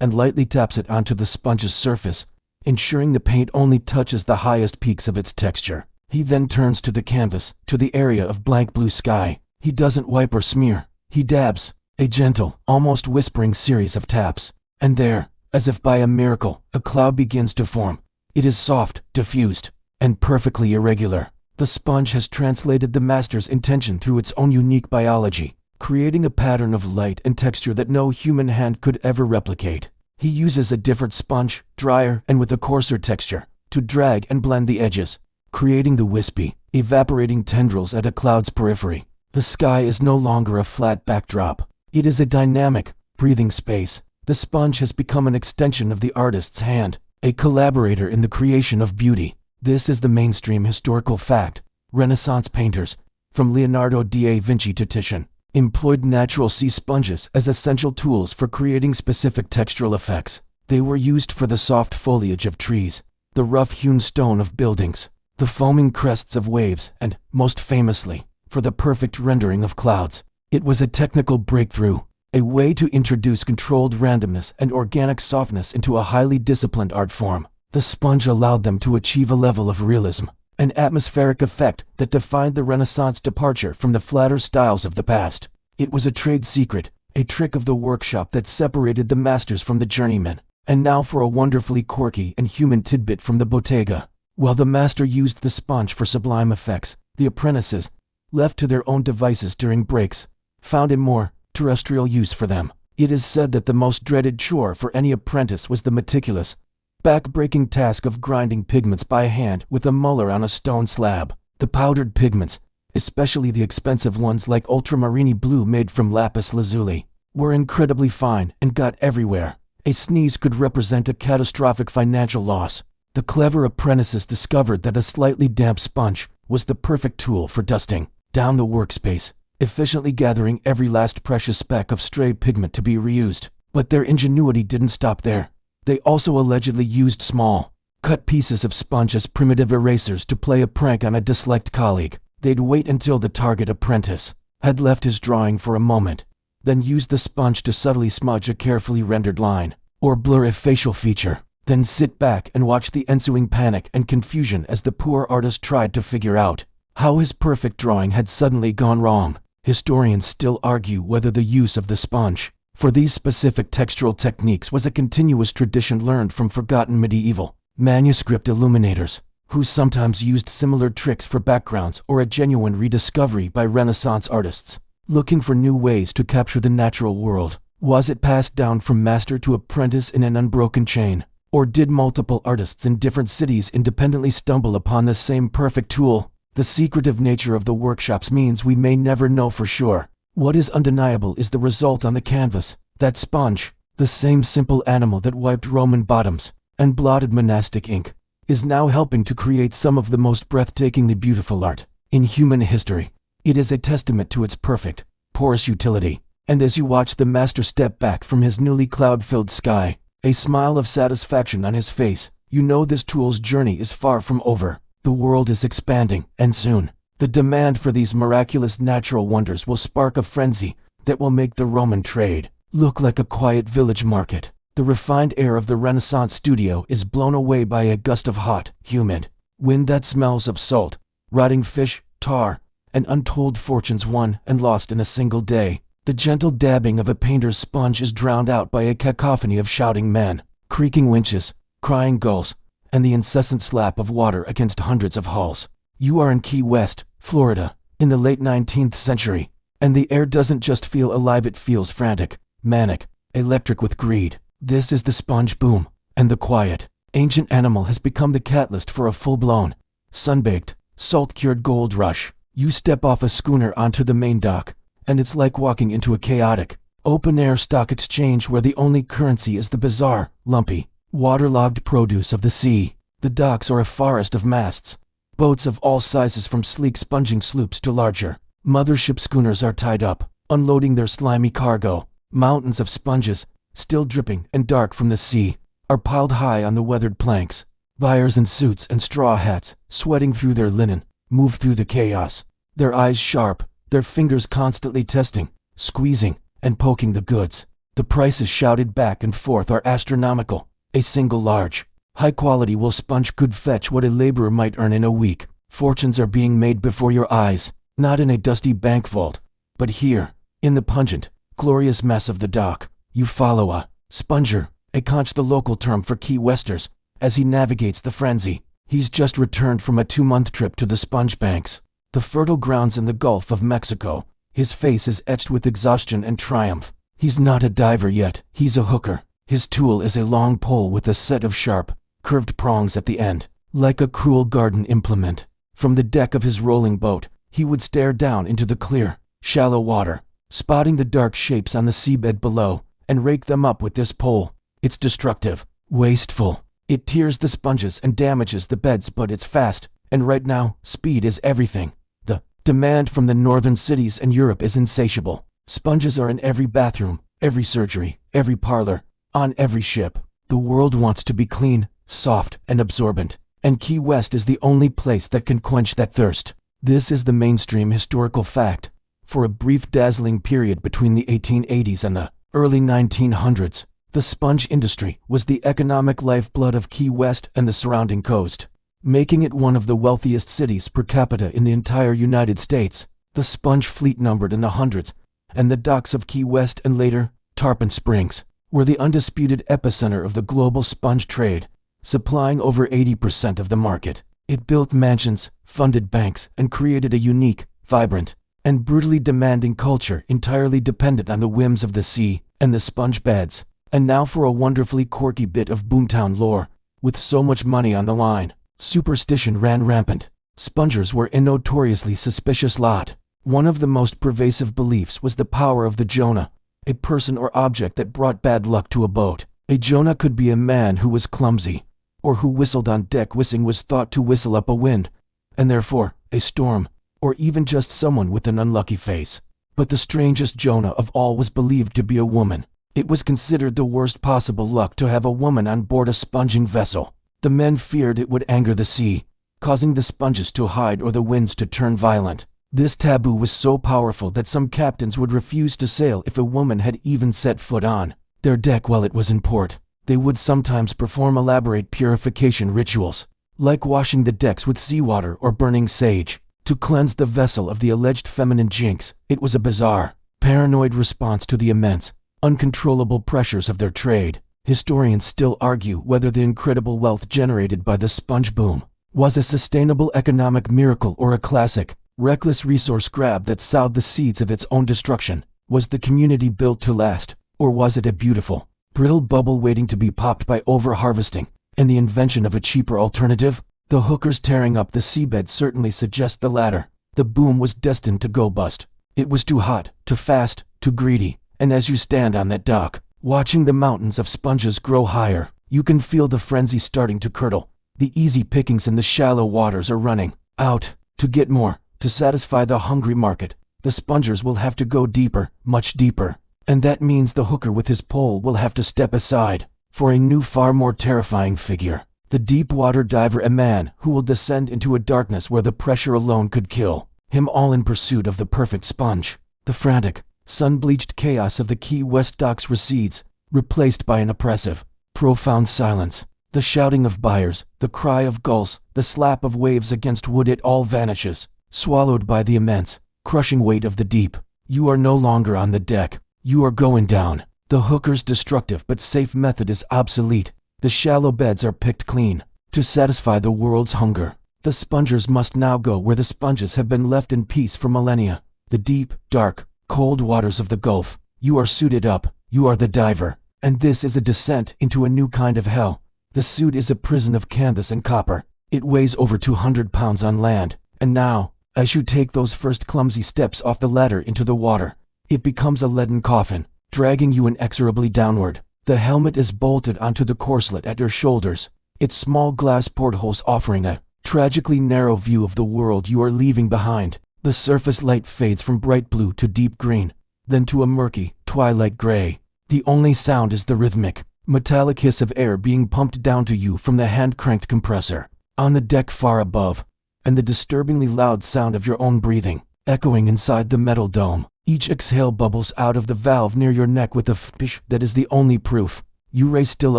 and lightly taps it onto the sponge's surface, ensuring the paint only touches the highest peaks of its texture. He then turns to the canvas, to the area of blank blue sky. He doesn't wipe or smear. He dabs, a gentle, almost whispering series of taps. And there, as if by a miracle, a cloud begins to form. It is soft, diffused, and perfectly irregular. The sponge has translated the master's intention through its own unique biology, creating a pattern of light and texture that no human hand could ever replicate. He uses a different sponge, drier and with a coarser texture, to drag and blend the edges, creating the wispy, evaporating tendrils at a cloud's periphery. The sky is no longer a flat backdrop. It is a dynamic, breathing space. The sponge has become an extension of the artist's hand, a collaborator in the creation of beauty. This is the mainstream historical fact. Renaissance painters, from Leonardo da Vinci to Titian, employed natural sea sponges as essential tools for creating specific textural effects. They were used for the soft foliage of trees, the rough-hewn stone of buildings, the foaming crests of waves, and, most famously, for the perfect rendering of clouds. It was a technical breakthrough, a way to introduce controlled randomness and organic softness into a highly disciplined art form. The sponge allowed them to achieve a level of realism, an atmospheric effect that defined the Renaissance departure from the flatter styles of the past. It was a trade secret, a trick of the workshop that separated the masters from the journeymen. And now for a wonderfully quirky and human tidbit from the bottega. While the master used the sponge for sublime effects, the apprentices, left to their own devices during breaks, found a more terrestrial use for them. It is said that the most dreaded chore for any apprentice was the meticulous, back-breaking task of grinding pigments by hand with a muller on a stone slab. The powdered pigments, especially the expensive ones like ultramarine blue made from lapis lazuli, were incredibly fine and got everywhere. A sneeze could represent a catastrophic financial loss. The clever apprentices discovered that a slightly damp sponge was the perfect tool for dusting down the workspace, efficiently gathering every last precious speck of stray pigment to be reused. But their ingenuity didn't stop there. They also allegedly used small, cut pieces of sponge as primitive erasers to play a prank on a disliked colleague. They'd wait until the target apprentice had left his drawing for a moment, then use the sponge to subtly smudge a carefully rendered line, or blur a facial feature, then sit back and watch the ensuing panic and confusion as the poor artist tried to figure out how his perfect drawing had suddenly gone wrong. Historians still argue whether the use of the sponge for these specific textural techniques was a continuous tradition learned from forgotten medieval manuscript illuminators, who sometimes used similar tricks for backgrounds or a genuine rediscovery by Renaissance artists, looking for new ways to capture the natural world. Was it passed down from master to apprentice in an unbroken chain? Or did multiple artists in different cities independently stumble upon the same perfect tool? The secretive nature of the workshops means we may never know for sure. What is undeniable is the result on the canvas. That sponge, the same simple animal that wiped Roman bottoms and blotted monastic ink, is now helping to create some of the most breathtakingly beautiful art in human history. It is a testament to its perfect, porous utility. And as you watch the master step back from his newly cloud-filled sky, a smile of satisfaction on his face, you know this tool's journey is far from over. The world is expanding, and soon, the demand for these miraculous natural wonders will spark a frenzy that will make the Roman trade look like a quiet village market. The refined air of the Renaissance studio is blown away by a gust of hot, humid wind that smells of salt, rotting fish, tar, and untold fortunes won and lost in a single day. The gentle dabbing of a painter's sponge is drowned out by a cacophony of shouting men, creaking winches, crying gulls, and the incessant slap of water against hundreds of hulls. You are in Key West, Florida, in the late 19th century, and the air doesn't just feel alive, it feels frantic, manic, electric with greed. This is the sponge boom, and the quiet, ancient animal has become the catalyst for a full-blown, sun-baked, salt-cured gold rush. You step off a schooner onto the main dock, and it's like walking into a chaotic, open-air stock exchange where the only currency is the bizarre, lumpy, waterlogged produce of the sea. The docks are a forest of masts. Boats of all sizes from sleek sponging sloops to larger, mothership schooners are tied up, unloading their slimy cargo. Mountains of sponges, still dripping and dark from the sea, are piled high on the weathered planks. Buyers in suits and straw hats, sweating through their linen, move through the chaos, their eyes sharp, their fingers constantly testing, squeezing, and poking the goods. The prices shouted back and forth are astronomical. A single large, high-quality wool sponge could fetch what a laborer might earn in a week. Fortunes are being made before your eyes, not in a dusty bank vault, but here, in the pungent, glorious mess of the dock. You follow a sponger, a conch, the local term for Key Westers, as he navigates the frenzy. He's just returned from a 2-month trip to the sponge banks, the fertile grounds in the Gulf of Mexico. His face is etched with exhaustion and triumph. He's not a diver yet, he's a hooker. His tool is a long pole with a set of sharp, curved prongs at the end, like a cruel garden implement. From the deck of his rolling boat, he would stare down into the clear, shallow water, spotting the dark shapes on the seabed below, and rake them up with this pole. It's destructive, wasteful. It tears the sponges and damages the beds, but it's fast, and right now, speed is everything. The demand from the northern cities and Europe is insatiable. Sponges are in every bathroom, every surgery, every parlor, on every ship. The world wants to be clean, soft, and absorbent, and Key West is the only place that can quench that thirst. This is the mainstream historical fact. For a brief dazzling period between the 1880s and the early 1900s, the sponge industry was the economic lifeblood of Key West and the surrounding coast, making it one of the wealthiest cities per capita in the entire United States. The sponge fleet numbered in the hundreds, and the docks of Key West and later, Tarpon Springs, were the undisputed epicenter of the global sponge trade, supplying over 80% of the market. It built mansions, funded banks, and created a unique, vibrant, and brutally demanding culture entirely dependent on the whims of the sea and the sponge beds. And now for a wonderfully quirky bit of boomtown lore. With so much money on the line, superstition ran rampant. Spongers were a notoriously suspicious lot. One of the most pervasive beliefs was the power of the Jonah, a person or object that brought bad luck to a boat. A Jonah could be a man who was clumsy, or who whistled on deck. Whistling was thought to whistle up a wind, and therefore, a storm, or even just someone with an unlucky face. But the strangest Jonah of all was believed to be a woman. It was considered the worst possible luck to have a woman on board a sponging vessel. The men feared it would anger the sea, causing the sponges to hide or the winds to turn violent. This taboo was so powerful that some captains would refuse to sail if a woman had even set foot on their deck while it was in port. They would sometimes perform elaborate purification rituals, like washing the decks with seawater or burning sage, to cleanse the vessel of the alleged feminine jinx. It was a bizarre, paranoid response to the immense, uncontrollable pressures of their trade. Historians still argue whether the incredible wealth generated by the sponge boom was a sustainable economic miracle or a classic, reckless resource grab that sowed the seeds of its own destruction. Was the community built to last, or was it a beautiful, brittle bubble waiting to be popped by over-harvesting and the invention of a cheaper alternative? The hookers tearing up the seabed certainly suggest the latter. The boom was destined to go bust. It was too hot, too fast, too greedy, and as you stand on that dock, watching the mountains of sponges grow higher, you can feel the frenzy starting to curdle. The easy pickings in the shallow waters are running out. To get more, to satisfy the hungry market, the spongers will have to go deeper, much deeper. And that means the hooker with his pole will have to step aside for a new, far more terrifying figure. The deep water diver, a man who will descend into a darkness where the pressure alone could kill him, all in pursuit of the perfect sponge. The frantic, sun-bleached chaos of the Key West docks recedes, replaced by an oppressive, profound silence. The shouting of buyers, the cry of gulls, the slap of waves against wood, it all vanishes, swallowed by the immense, crushing weight of the deep. You are no longer on the deck. You are going down. The hooker's destructive but safe method is obsolete. The shallow beds are picked clean to satisfy the world's hunger. The spongers must now go where the sponges have been left in peace for millennia. The deep, dark, cold waters of the Gulf. You are suited up. You are the diver. And this is a descent into a new kind of hell. The suit is a prison of canvas and copper. It weighs over 200 pounds on land. And now, as you take those first clumsy steps off the ladder into the water, it becomes a leaden coffin, dragging you inexorably downward. The helmet is bolted onto the corselet at your shoulders, its small glass portholes offering a tragically narrow view of the world you are leaving behind. The surface light fades from bright blue to deep green, then to a murky, twilight gray. The only sound is the rhythmic, metallic hiss of air being pumped down to you from the hand-cranked compressor on the deck far above, and the disturbingly loud sound of your own breathing, echoing inside the metal dome. Each exhale bubbles out of the valve near your neck with a fish that is the only proof you are still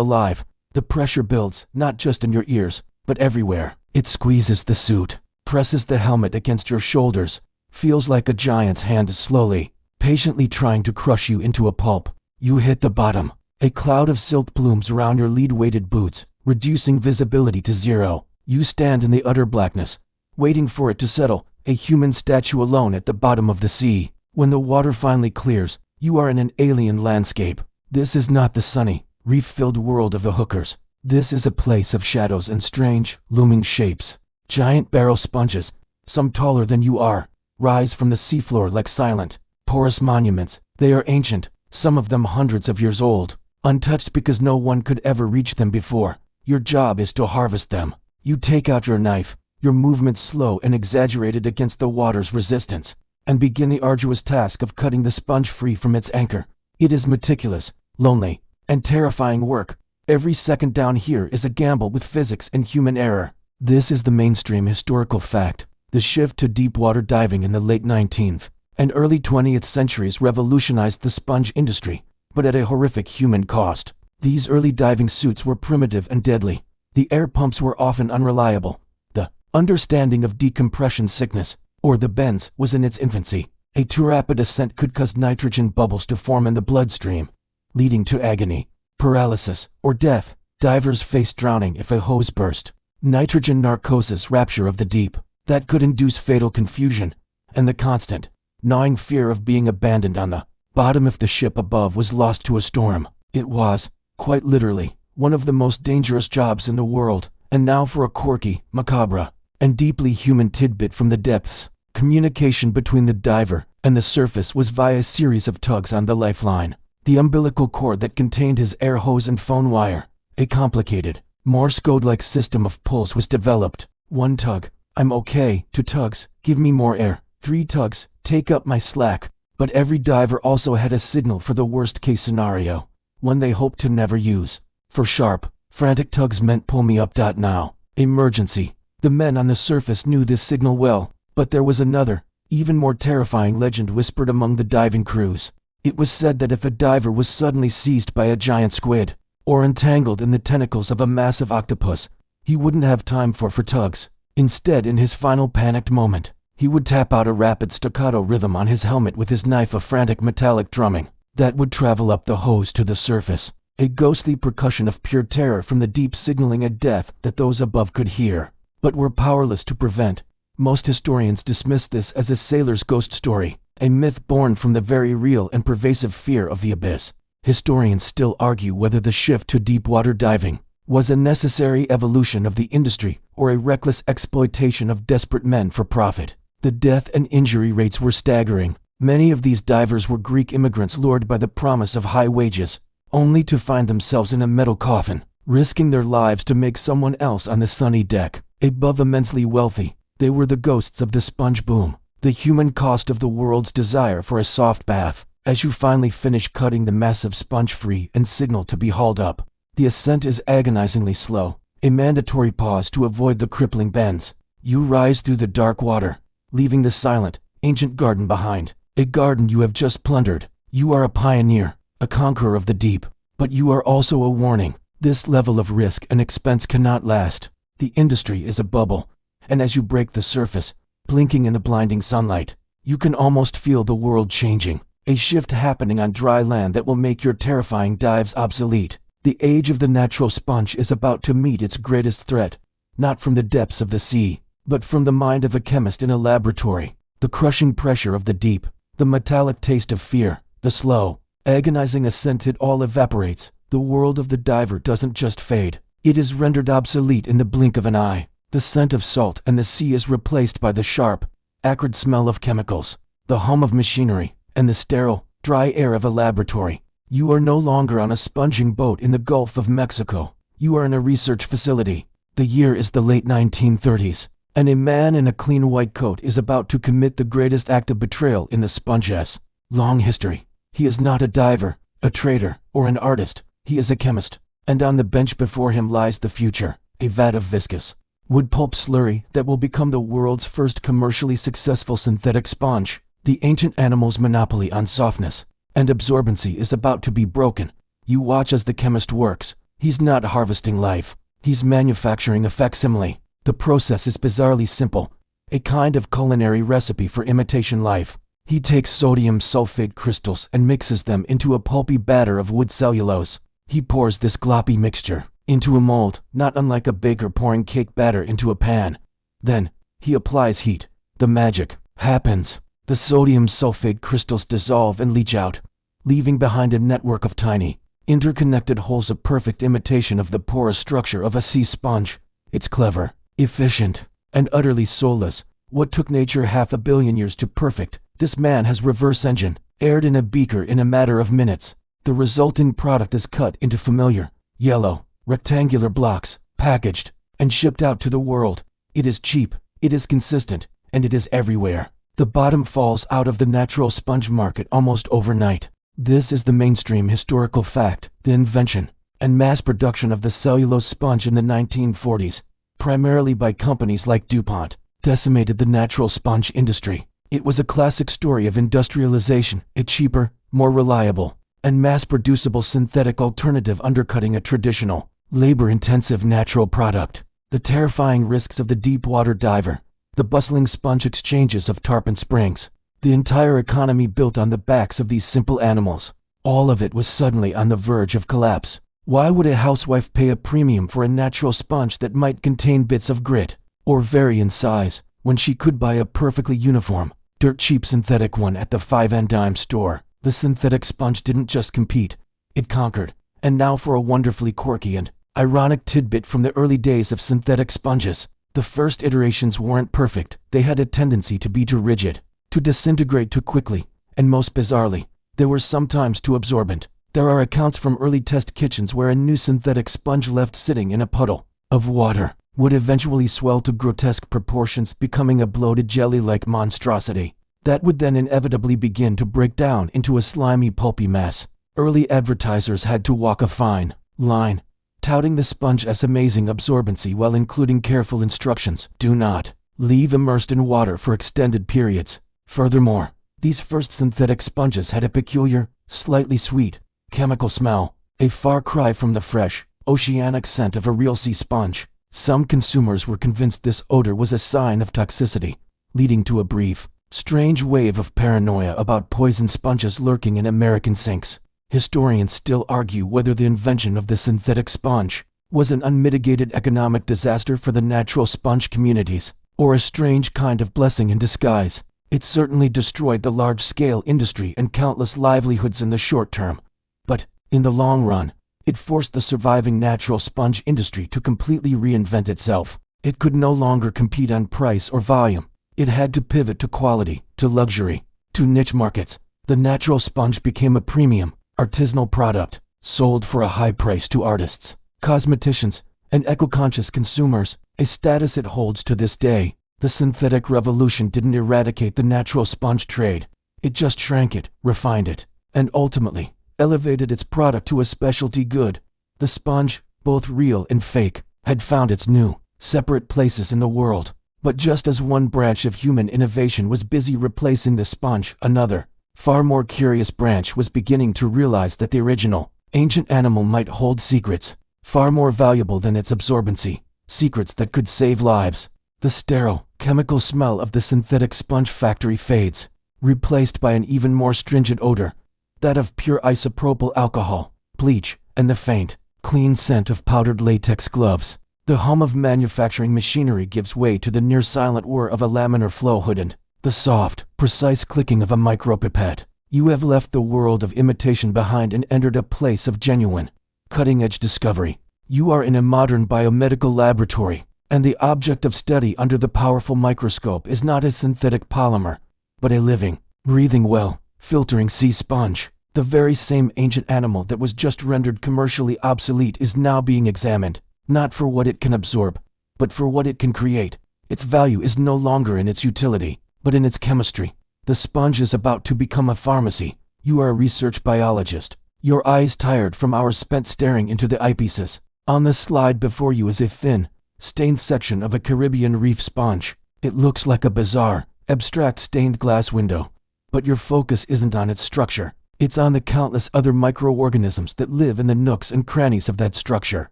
alive. The pressure builds, not just in your ears, but everywhere. It squeezes the suit, presses the helmet against your shoulders, feels like a giant's hand is slowly, patiently trying to crush you into a pulp. You hit the bottom. A cloud of silt plumes around your lead-weighted boots, reducing visibility to zero. You stand in the utter blackness, waiting for it to settle, a human statue alone at the bottom of the sea. When the water finally clears, you are in an alien landscape. This is not the sunny, reef-filled world of the hookers. This is a place of shadows and strange, looming shapes. Giant barrel sponges, some taller than you are, rise from the seafloor like silent, porous monuments. They are ancient, some of them hundreds of years old, untouched because no one could ever reach them before. Your job is to harvest them. You take out your knife, your movements slow and exaggerated against the water's resistance, and begin the arduous task of cutting the sponge free from its anchor. It is meticulous, lonely, and terrifying work. Every second down here is a gamble with physics and human error. This is the mainstream historical fact. The shift to deep water diving in the late 19th and early 20th centuries revolutionized the sponge industry, but at a horrific human cost. These early diving suits were primitive and deadly. The air pumps were often unreliable. The understanding of decompression sickness, or the bends, was in its infancy. A too rapid ascent could cause nitrogen bubbles to form in the bloodstream, leading to agony, paralysis, or death. Divers faced drowning if a hose burst. Nitrogen narcosis, rupture of the deep, that could induce fatal confusion, and the constant, gnawing fear of being abandoned on the bottom if the ship above was lost to a storm. It was, quite literally, one of the most dangerous jobs in the world. And now for a quirky, macabre, and deeply human tidbit from the depths. Communication between the diver and the surface was via a series of tugs on the lifeline, the umbilical cord that contained his air hose and phone wire. A complicated, Morse code-like system of pulls was developed. 1 tug, I'm okay. 2 tugs, give me more air. 3 tugs, take up my slack. But every diver also had a signal for the worst-case scenario, one they hoped to never use. For sharp, frantic tugs meant pull me up. Now. Emergency. The men on the surface knew this signal well, but there was another, even more terrifying legend whispered among the diving crews. It was said that if a diver was suddenly seized by a giant squid, or entangled in the tentacles of a massive octopus, he wouldn't have time for tugs. Instead, in his final panicked moment, he would tap out a rapid staccato rhythm on his helmet with his knife, a frantic metallic drumming that would travel up the hose to the surface. a ghostly percussion of pure terror from the deep signaling a death that those above could hear, but were powerless to prevent. Most historians dismiss this as a sailor's ghost story, a myth born from the very real and pervasive fear of the abyss. Historians still argue whether the shift to deep water diving was a necessary evolution of the industry or a reckless exploitation of desperate men for profit. The death and injury rates were staggering. Many of these divers were Greek immigrants lured by the promise of high wages, only to find themselves in a metal coffin, risking their lives to make someone else on the sunny deck above immensely wealthy. They were the ghosts of the sponge boom, the human cost of the world's desire for a soft bath. As you finally finish cutting the massive sponge free and signal to be hauled up, the ascent is agonizingly slow, a mandatory pause to avoid the crippling bends. You rise through the dark water, leaving the silent, ancient garden behind, a garden you have just plundered. You are a pioneer, a conqueror of the deep, but you are also a warning. This level of risk and expense cannot last. The industry is a bubble, and as you break the surface, blinking in the blinding sunlight, you can almost feel the world changing, a shift happening on dry land that will make your terrifying dives obsolete. The age of the natural sponge is about to meet its greatest threat, not from the depths of the sea, but from the mind of a chemist in a laboratory. The crushing pressure of the deep, the metallic taste of fear, the slow, agonizing ascent, it all evaporates. The world of the diver doesn't just fade, it is rendered obsolete in the blink of an eye. The scent of salt and the sea is replaced by the sharp, acrid smell of chemicals, the hum of machinery, and the sterile, dry air of a laboratory. You are no longer on a sponging boat in the Gulf of Mexico. You are in a research facility. The year is the late 1930s, and a man in a clean white coat is about to commit the greatest act of betrayal in the sponge's long history. He is not a diver, a trader, or an artist. He is a chemist, and on the bench before him lies the future, a vat of viscous wood pulp slurry that will become the world's first commercially successful synthetic sponge. The ancient animal's monopoly on softness and absorbency is about to be broken. You watch as the chemist works. He's not harvesting life, he's manufacturing a facsimile. The process is bizarrely simple, a kind of culinary recipe for imitation life. He takes sodium sulfate crystals and mixes them into a pulpy batter of wood cellulose. He pours this gloppy mixture into a mold, not unlike a baker pouring cake batter into a pan. Then, he applies heat. The magic happens. The sodium sulfate crystals dissolve and leach out, leaving behind a network of tiny, interconnected holes, a perfect imitation of the porous structure of a sea sponge. It's clever, efficient, and utterly soulless. What took nature 500 million years to perfect, this man has reverse engine, aired in a beaker in a matter of minutes. The resulting product is cut into familiar, yellow, rectangular blocks, packaged, and shipped out to the world. It is cheap, it is consistent, and it is everywhere. The bottom falls out of the natural sponge market almost overnight. This is the mainstream historical fact. The invention and mass production of the cellulose sponge in the 1940s, primarily by companies like DuPont, decimated the natural sponge industry. It was a classic story of industrialization, a cheaper, more reliable, and mass-producible synthetic alternative undercutting a traditional, labor-intensive natural product. The terrifying risks of the deep-water diver, the bustling sponge exchanges of Tarpon Springs, the entire economy built on the backs of these simple animals. All of it was suddenly on the verge of collapse. Why would a housewife pay a premium for a natural sponge that might contain bits of grit, or vary in size, when she could buy a perfectly uniform, dirt-cheap synthetic one at the 5-and-dime store? The synthetic sponge didn't just compete, it conquered. And now for a wonderfully quirky and ironic tidbit from the early days of synthetic sponges. The first iterations weren't perfect. They had a tendency to be too rigid, to disintegrate too quickly, and most bizarrely, they were sometimes too absorbent. There are accounts from early test kitchens where a new synthetic sponge left sitting in a puddle of water would eventually swell to grotesque proportions, becoming a bloated jelly-like monstrosity that would then inevitably begin to break down into a slimy, pulpy mess. Early advertisers had to walk a fine line, touting the sponge as amazing absorbency while including careful instructions: do not leave immersed in water for extended periods. Furthermore, these first synthetic sponges had a peculiar, slightly sweet, chemical smell, a far cry from the fresh, oceanic scent of a real sea sponge. Some consumers were convinced this odor was a sign of toxicity, leading to a brief, strange wave of paranoia about poison sponges lurking in American sinks. Historians still argue whether the invention of the synthetic sponge was an unmitigated economic disaster for the natural sponge communities, or a strange kind of blessing in disguise. It certainly destroyed the large-scale industry and countless livelihoods in the short term. But, in the long run, it forced the surviving natural sponge industry to completely reinvent itself. It could no longer compete on price or volume. It had to pivot to quality, to luxury, to niche markets. The natural sponge became a premium, artisanal product, sold for a high price to artists, cosmeticians, and eco-conscious consumers, a status it holds to this day. The synthetic revolution didn't eradicate the natural sponge trade. It just shrank it, refined it, and ultimately elevated its product to a specialty good. The sponge, both real and fake, had found its new, separate places in the world. But just as one branch of human innovation was busy replacing the sponge, another, far more curious branch was beginning to realize that the original, ancient animal might hold secrets, far more valuable than its absorbency, secrets that could save lives. The sterile, chemical smell of the synthetic sponge factory fades, replaced by an even more stringent odor, that of pure isopropyl alcohol, bleach, and the faint, clean scent of powdered latex gloves. The hum of manufacturing machinery gives way to the near-silent whir of a laminar flow hood and the soft, precise clicking of a micropipette. You have left the world of imitation behind and entered a place of genuine, cutting-edge discovery. You are in a modern biomedical laboratory, and the object of study under the powerful microscope is not a synthetic polymer, but a living, breathing well, filtering sea sponge. The very same ancient animal that was just rendered commercially obsolete is now being examined, not for what it can absorb, but for what it can create. Its value is no longer in its utility, but in its chemistry. The sponge is about to become a pharmacy. You are a research biologist, your eyes tired from hours spent staring into the eyepieces. On the slide before you is a thin, stained section of a Caribbean reef sponge. It looks like a bizarre, abstract stained glass window. But your focus isn't on its structure. It's on the countless other microorganisms that live in the nooks and crannies of that structure.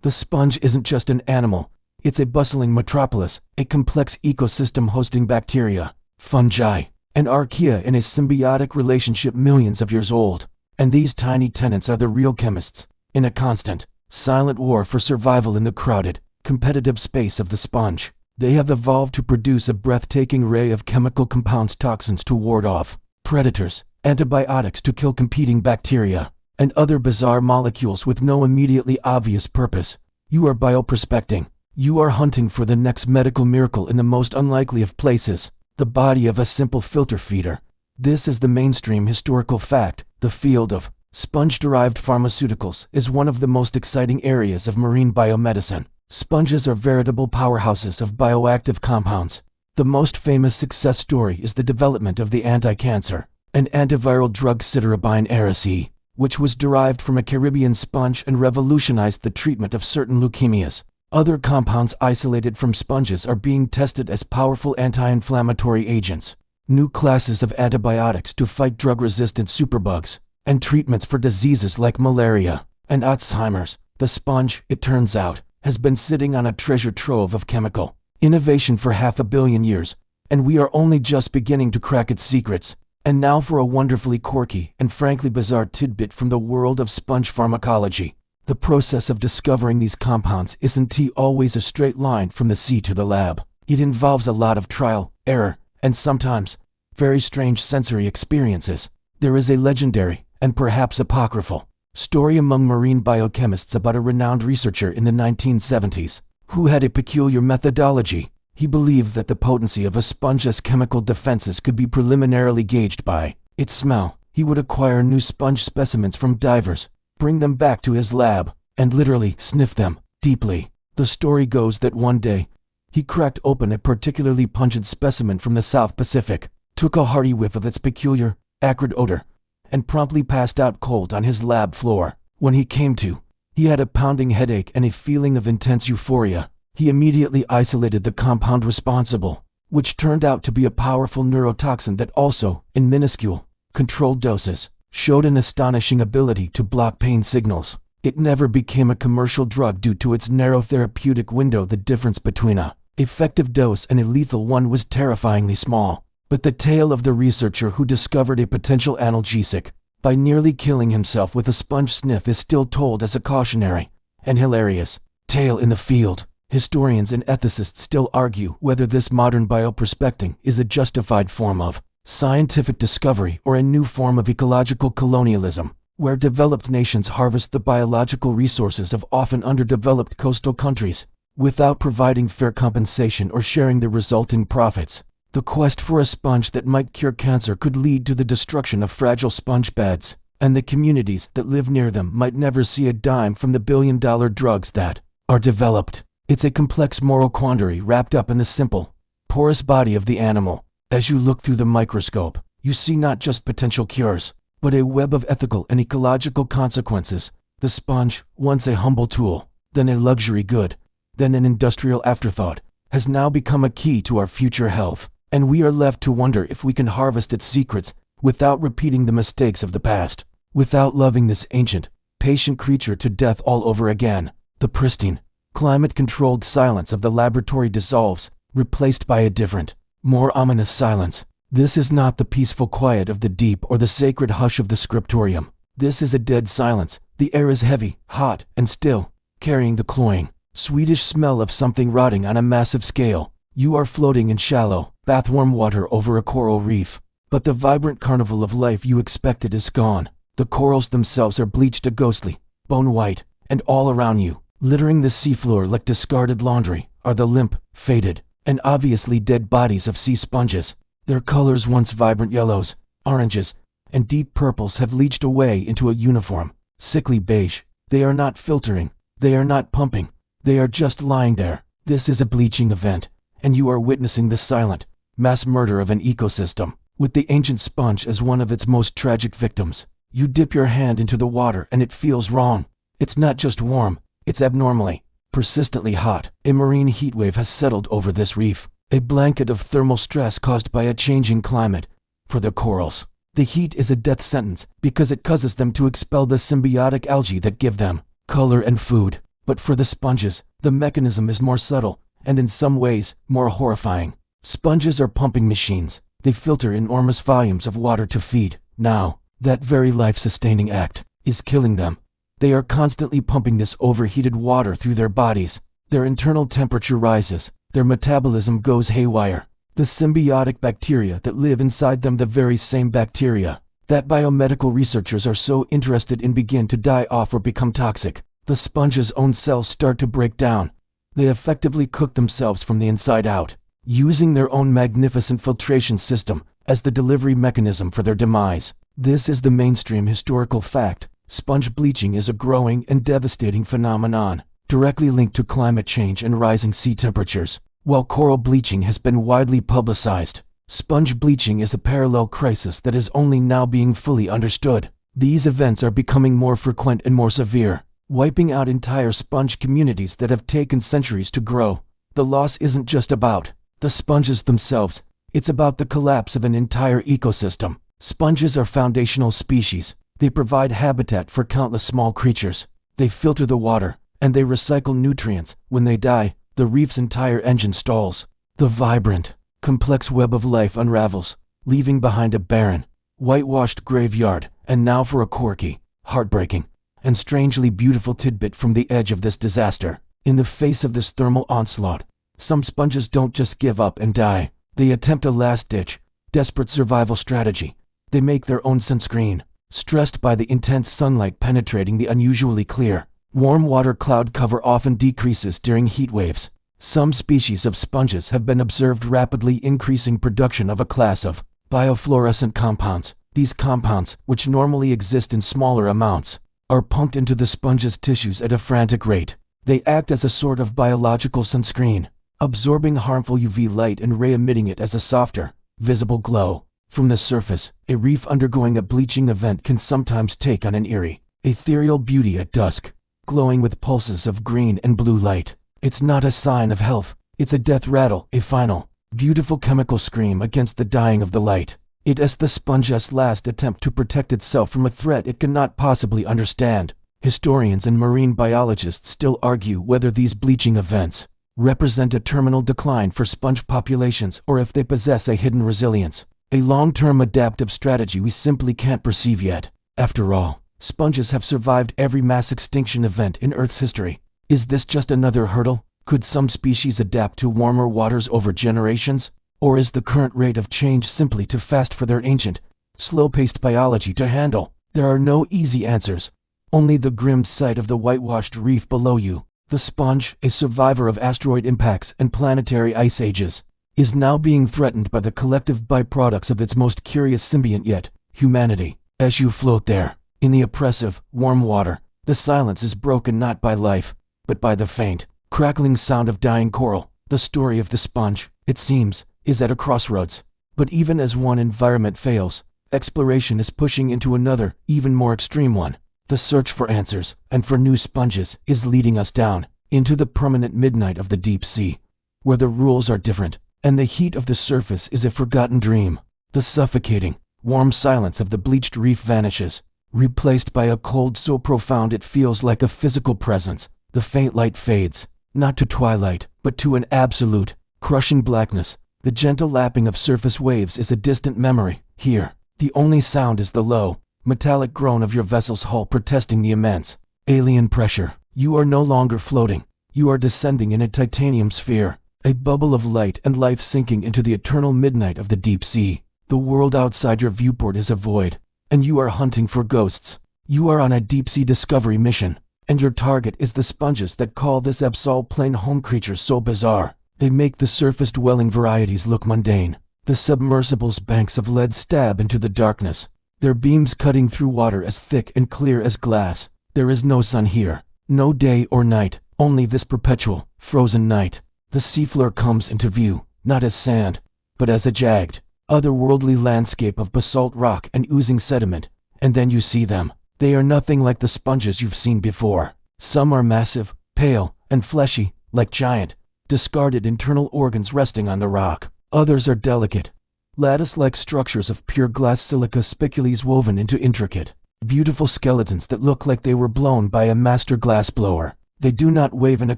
The sponge isn't just an animal. It's a bustling metropolis, a complex ecosystem hosting bacteria, fungi, and archaea in a symbiotic relationship millions of years old. And these tiny tenants are the real chemists, in a constant, silent war for survival in the crowded, competitive space of the sponge. They have evolved to produce a breathtaking array of chemical compounds, toxins to ward off predators, antibiotics to kill competing bacteria, and other bizarre molecules with no immediately obvious purpose. You are bioprospecting. You are hunting for the next medical miracle in the most unlikely of places, the body of a simple filter feeder. This is the mainstream historical fact. The field of sponge-derived pharmaceuticals is one of the most exciting areas of marine biomedicine. Sponges are veritable powerhouses of bioactive compounds. The most famous success story is the development of the anti-cancer and antiviral drug Cytarabine Araceae, which was derived from a Caribbean sponge and revolutionized the treatment of certain leukemias. Other compounds isolated from sponges are being tested as powerful anti-inflammatory agents, new classes of antibiotics to fight drug-resistant superbugs, and treatments for diseases like malaria and Alzheimer's. The sponge, it turns out, has been sitting on a treasure trove of chemical innovation for 500 million years, and we are only just beginning to crack its secrets. And now for a wonderfully quirky and frankly bizarre tidbit from the world of sponge pharmacology. The process of discovering these compounds isn't always a straight line from the sea to the lab. It involves a lot of trial, error, and sometimes very strange sensory experiences. There is a legendary, and perhaps apocryphal, story among marine biochemists about a renowned researcher in the 1970s who had a peculiar methodology. He believed that the potency of a sponge's chemical defenses could be preliminarily gauged by its smell. He would acquire new sponge specimens from divers, bring them back to his lab, and literally sniff them deeply. The story goes that one day, he cracked open a particularly pungent specimen from the South Pacific, took a hearty whiff of its peculiar, acrid odor, and promptly passed out cold on his lab floor. When he came to, he had a pounding headache and a feeling of intense euphoria. He immediately isolated the compound responsible, which turned out to be a powerful neurotoxin that also, in minuscule, controlled doses, showed an astonishing ability to block pain signals. It never became a commercial drug due to its narrow therapeutic window. The difference between a effective dose and a lethal one was terrifyingly small. But the tale of the researcher who discovered a potential analgesic by nearly killing himself with a sponge sniff is still told as a cautionary and hilarious tale in the field. Historians and ethicists still argue whether this modern bioprospecting is a justified form of scientific discovery or a new form of ecological colonialism, where developed nations harvest the biological resources of often underdeveloped coastal countries without providing fair compensation or sharing the resulting profits. The quest for a sponge that might cure cancer could lead to the destruction of fragile sponge beds, and the communities that live near them might never see a dime from the billion-dollar drugs that are developed. It's a complex moral quandary wrapped up in the simple, porous body of the animal. As you look through the microscope, you see not just potential cures, but a web of ethical and ecological consequences. The sponge, once a humble tool, then a luxury good, then an industrial afterthought, has now become a key to our future health, and we are left to wonder if we can harvest its secrets without repeating the mistakes of the past, without loving this ancient, patient creature to death all over again. The pristine, climate-controlled silence of the laboratory dissolves, replaced by a different, more ominous silence. This is not the peaceful quiet of the deep or the sacred hush of the scriptorium. This is a dead silence. The air is heavy, hot, and still, carrying the cloying, sweetish smell of something rotting on a massive scale. You are floating in shallow, bathwarm water over a coral reef, but the vibrant carnival of life you expected is gone. The corals themselves are bleached a ghostly, bone white, and all around you, littering the seafloor like discarded laundry, are the limp, faded, and obviously dead bodies of sea sponges. Their colors, once vibrant yellows, oranges, and deep purples, have leached away into a uniform, sickly beige. They are not filtering, they are not pumping, they are just lying there. This is a bleaching event, and you are witnessing the silent, mass murder of an ecosystem, with the ancient sponge as one of its most tragic victims. You dip your hand into the water and it feels wrong. It's not just warm, it's abnormally, persistently hot. A marine heat wave has settled over this reef, a blanket of thermal stress caused by a changing climate. For the corals, the heat is a death sentence because it causes them to expel the symbiotic algae that give them color and food. But for the sponges, the mechanism is more subtle, and in some ways, more horrifying. Sponges are pumping machines. They filter enormous volumes of water to feed. Now, that very life-sustaining act is killing them. They are constantly pumping this overheated water through their bodies. Their internal temperature rises. Their metabolism goes haywire. The symbiotic bacteria that live inside them, the very same bacteria that biomedical researchers are so interested in, begin to die off or become toxic. The sponge's own cells start to break down. They effectively cook themselves from the inside out, using their own magnificent filtration system as the delivery mechanism for their demise. This is the mainstream historical fact. Sponge bleaching is a growing and devastating phenomenon, directly linked to climate change and rising sea temperatures. While coral bleaching has been widely publicized, sponge bleaching is a parallel crisis that is only now being fully understood. These events are becoming more frequent and more severe, wiping out entire sponge communities that have taken centuries to grow. The loss isn't just about the sponges themselves, it's about the collapse of an entire ecosystem. Sponges are foundational species. They provide habitat for countless small creatures. They filter the water, and they recycle nutrients. When they die, the reef's entire engine stalls. The vibrant, complex web of life unravels, leaving behind a barren, whitewashed graveyard. And now for a quirky, heartbreaking, and strangely beautiful tidbit from the edge of this disaster. In the face of this thermal onslaught, some sponges don't just give up and die. They attempt a last-ditch, desperate survival strategy. They make their own sunscreen, stressed by the intense sunlight penetrating the unusually clear, warm water cloud cover often decreases during heat waves. Some species of sponges have been observed rapidly increasing production of a class of biofluorescent compounds. These compounds, which normally exist in smaller amounts, are pumped into the sponge's tissues at a frantic rate. They act as a sort of biological sunscreen, absorbing harmful UV light and re-emitting it as a softer, visible glow. From the surface, a reef undergoing a bleaching event can sometimes take on an eerie, ethereal beauty at dusk, glowing with pulses of green and blue light. It's not a sign of health, it's a death rattle, a final, beautiful chemical scream against the dying of the light. It is the sponge's last attempt to protect itself from a threat it cannot possibly understand. Historians and marine biologists still argue whether these bleaching events represent a terminal decline for sponge populations or if they possess a hidden resilience, a long-term adaptive strategy we simply can't perceive yet. After all, sponges have survived every mass extinction event in Earth's history. Is this just another hurdle? Could some species adapt to warmer waters over generations? Or is the current rate of change simply too fast for their ancient, slow-paced biology to handle? There are no easy answers. Only the grim sight of the whitewashed reef below you. The sponge, a survivor of asteroid impacts and planetary ice ages, is now being threatened by the collective byproducts of its most curious symbiont yet, humanity. As you float there, in the oppressive, warm water, the silence is broken not by life, but by the faint, crackling sound of dying coral. The story of the sponge, it seems, is at a crossroads. But even as one environment fails, exploration is pushing into another, even more extreme one. The search for answers, and for new sponges, is leading us down, into the permanent midnight of the deep sea, where the rules are different, and the heat of the surface is a forgotten dream. The suffocating, warm silence of the bleached reef vanishes, replaced by a cold so profound it feels like a physical presence. The faint light fades, not to twilight, but to an absolute, crushing blackness. The gentle lapping of surface waves is a distant memory. Here, the only sound is the low, metallic groan of your vessel's hull protesting the immense, alien pressure. You are no longer floating. You are descending in a titanium sphere, a bubble of light and life sinking into the eternal midnight of the deep sea. The world outside your viewport is a void, and you are hunting for ghosts. You are on a deep-sea discovery mission, and your target is the sponges that call this Absol plane home creature so bizarre. They make the surface-dwelling varieties look mundane. The submersible's banks of lead stab into the darkness, their beams cutting through water as thick and clear as glass. There is no sun here, no day or night, only this perpetual, frozen night. The seafloor comes into view, not as sand, but as a jagged, otherworldly landscape of basalt rock and oozing sediment. And then you see them. They are nothing like the sponges you've seen before. Some are massive, pale, and fleshy, like giant, discarded internal organs resting on the rock. Others are delicate, lattice-like structures of pure glass silica spicules woven into intricate, beautiful skeletons that look like they were blown by a master glassblower. They do not wave in a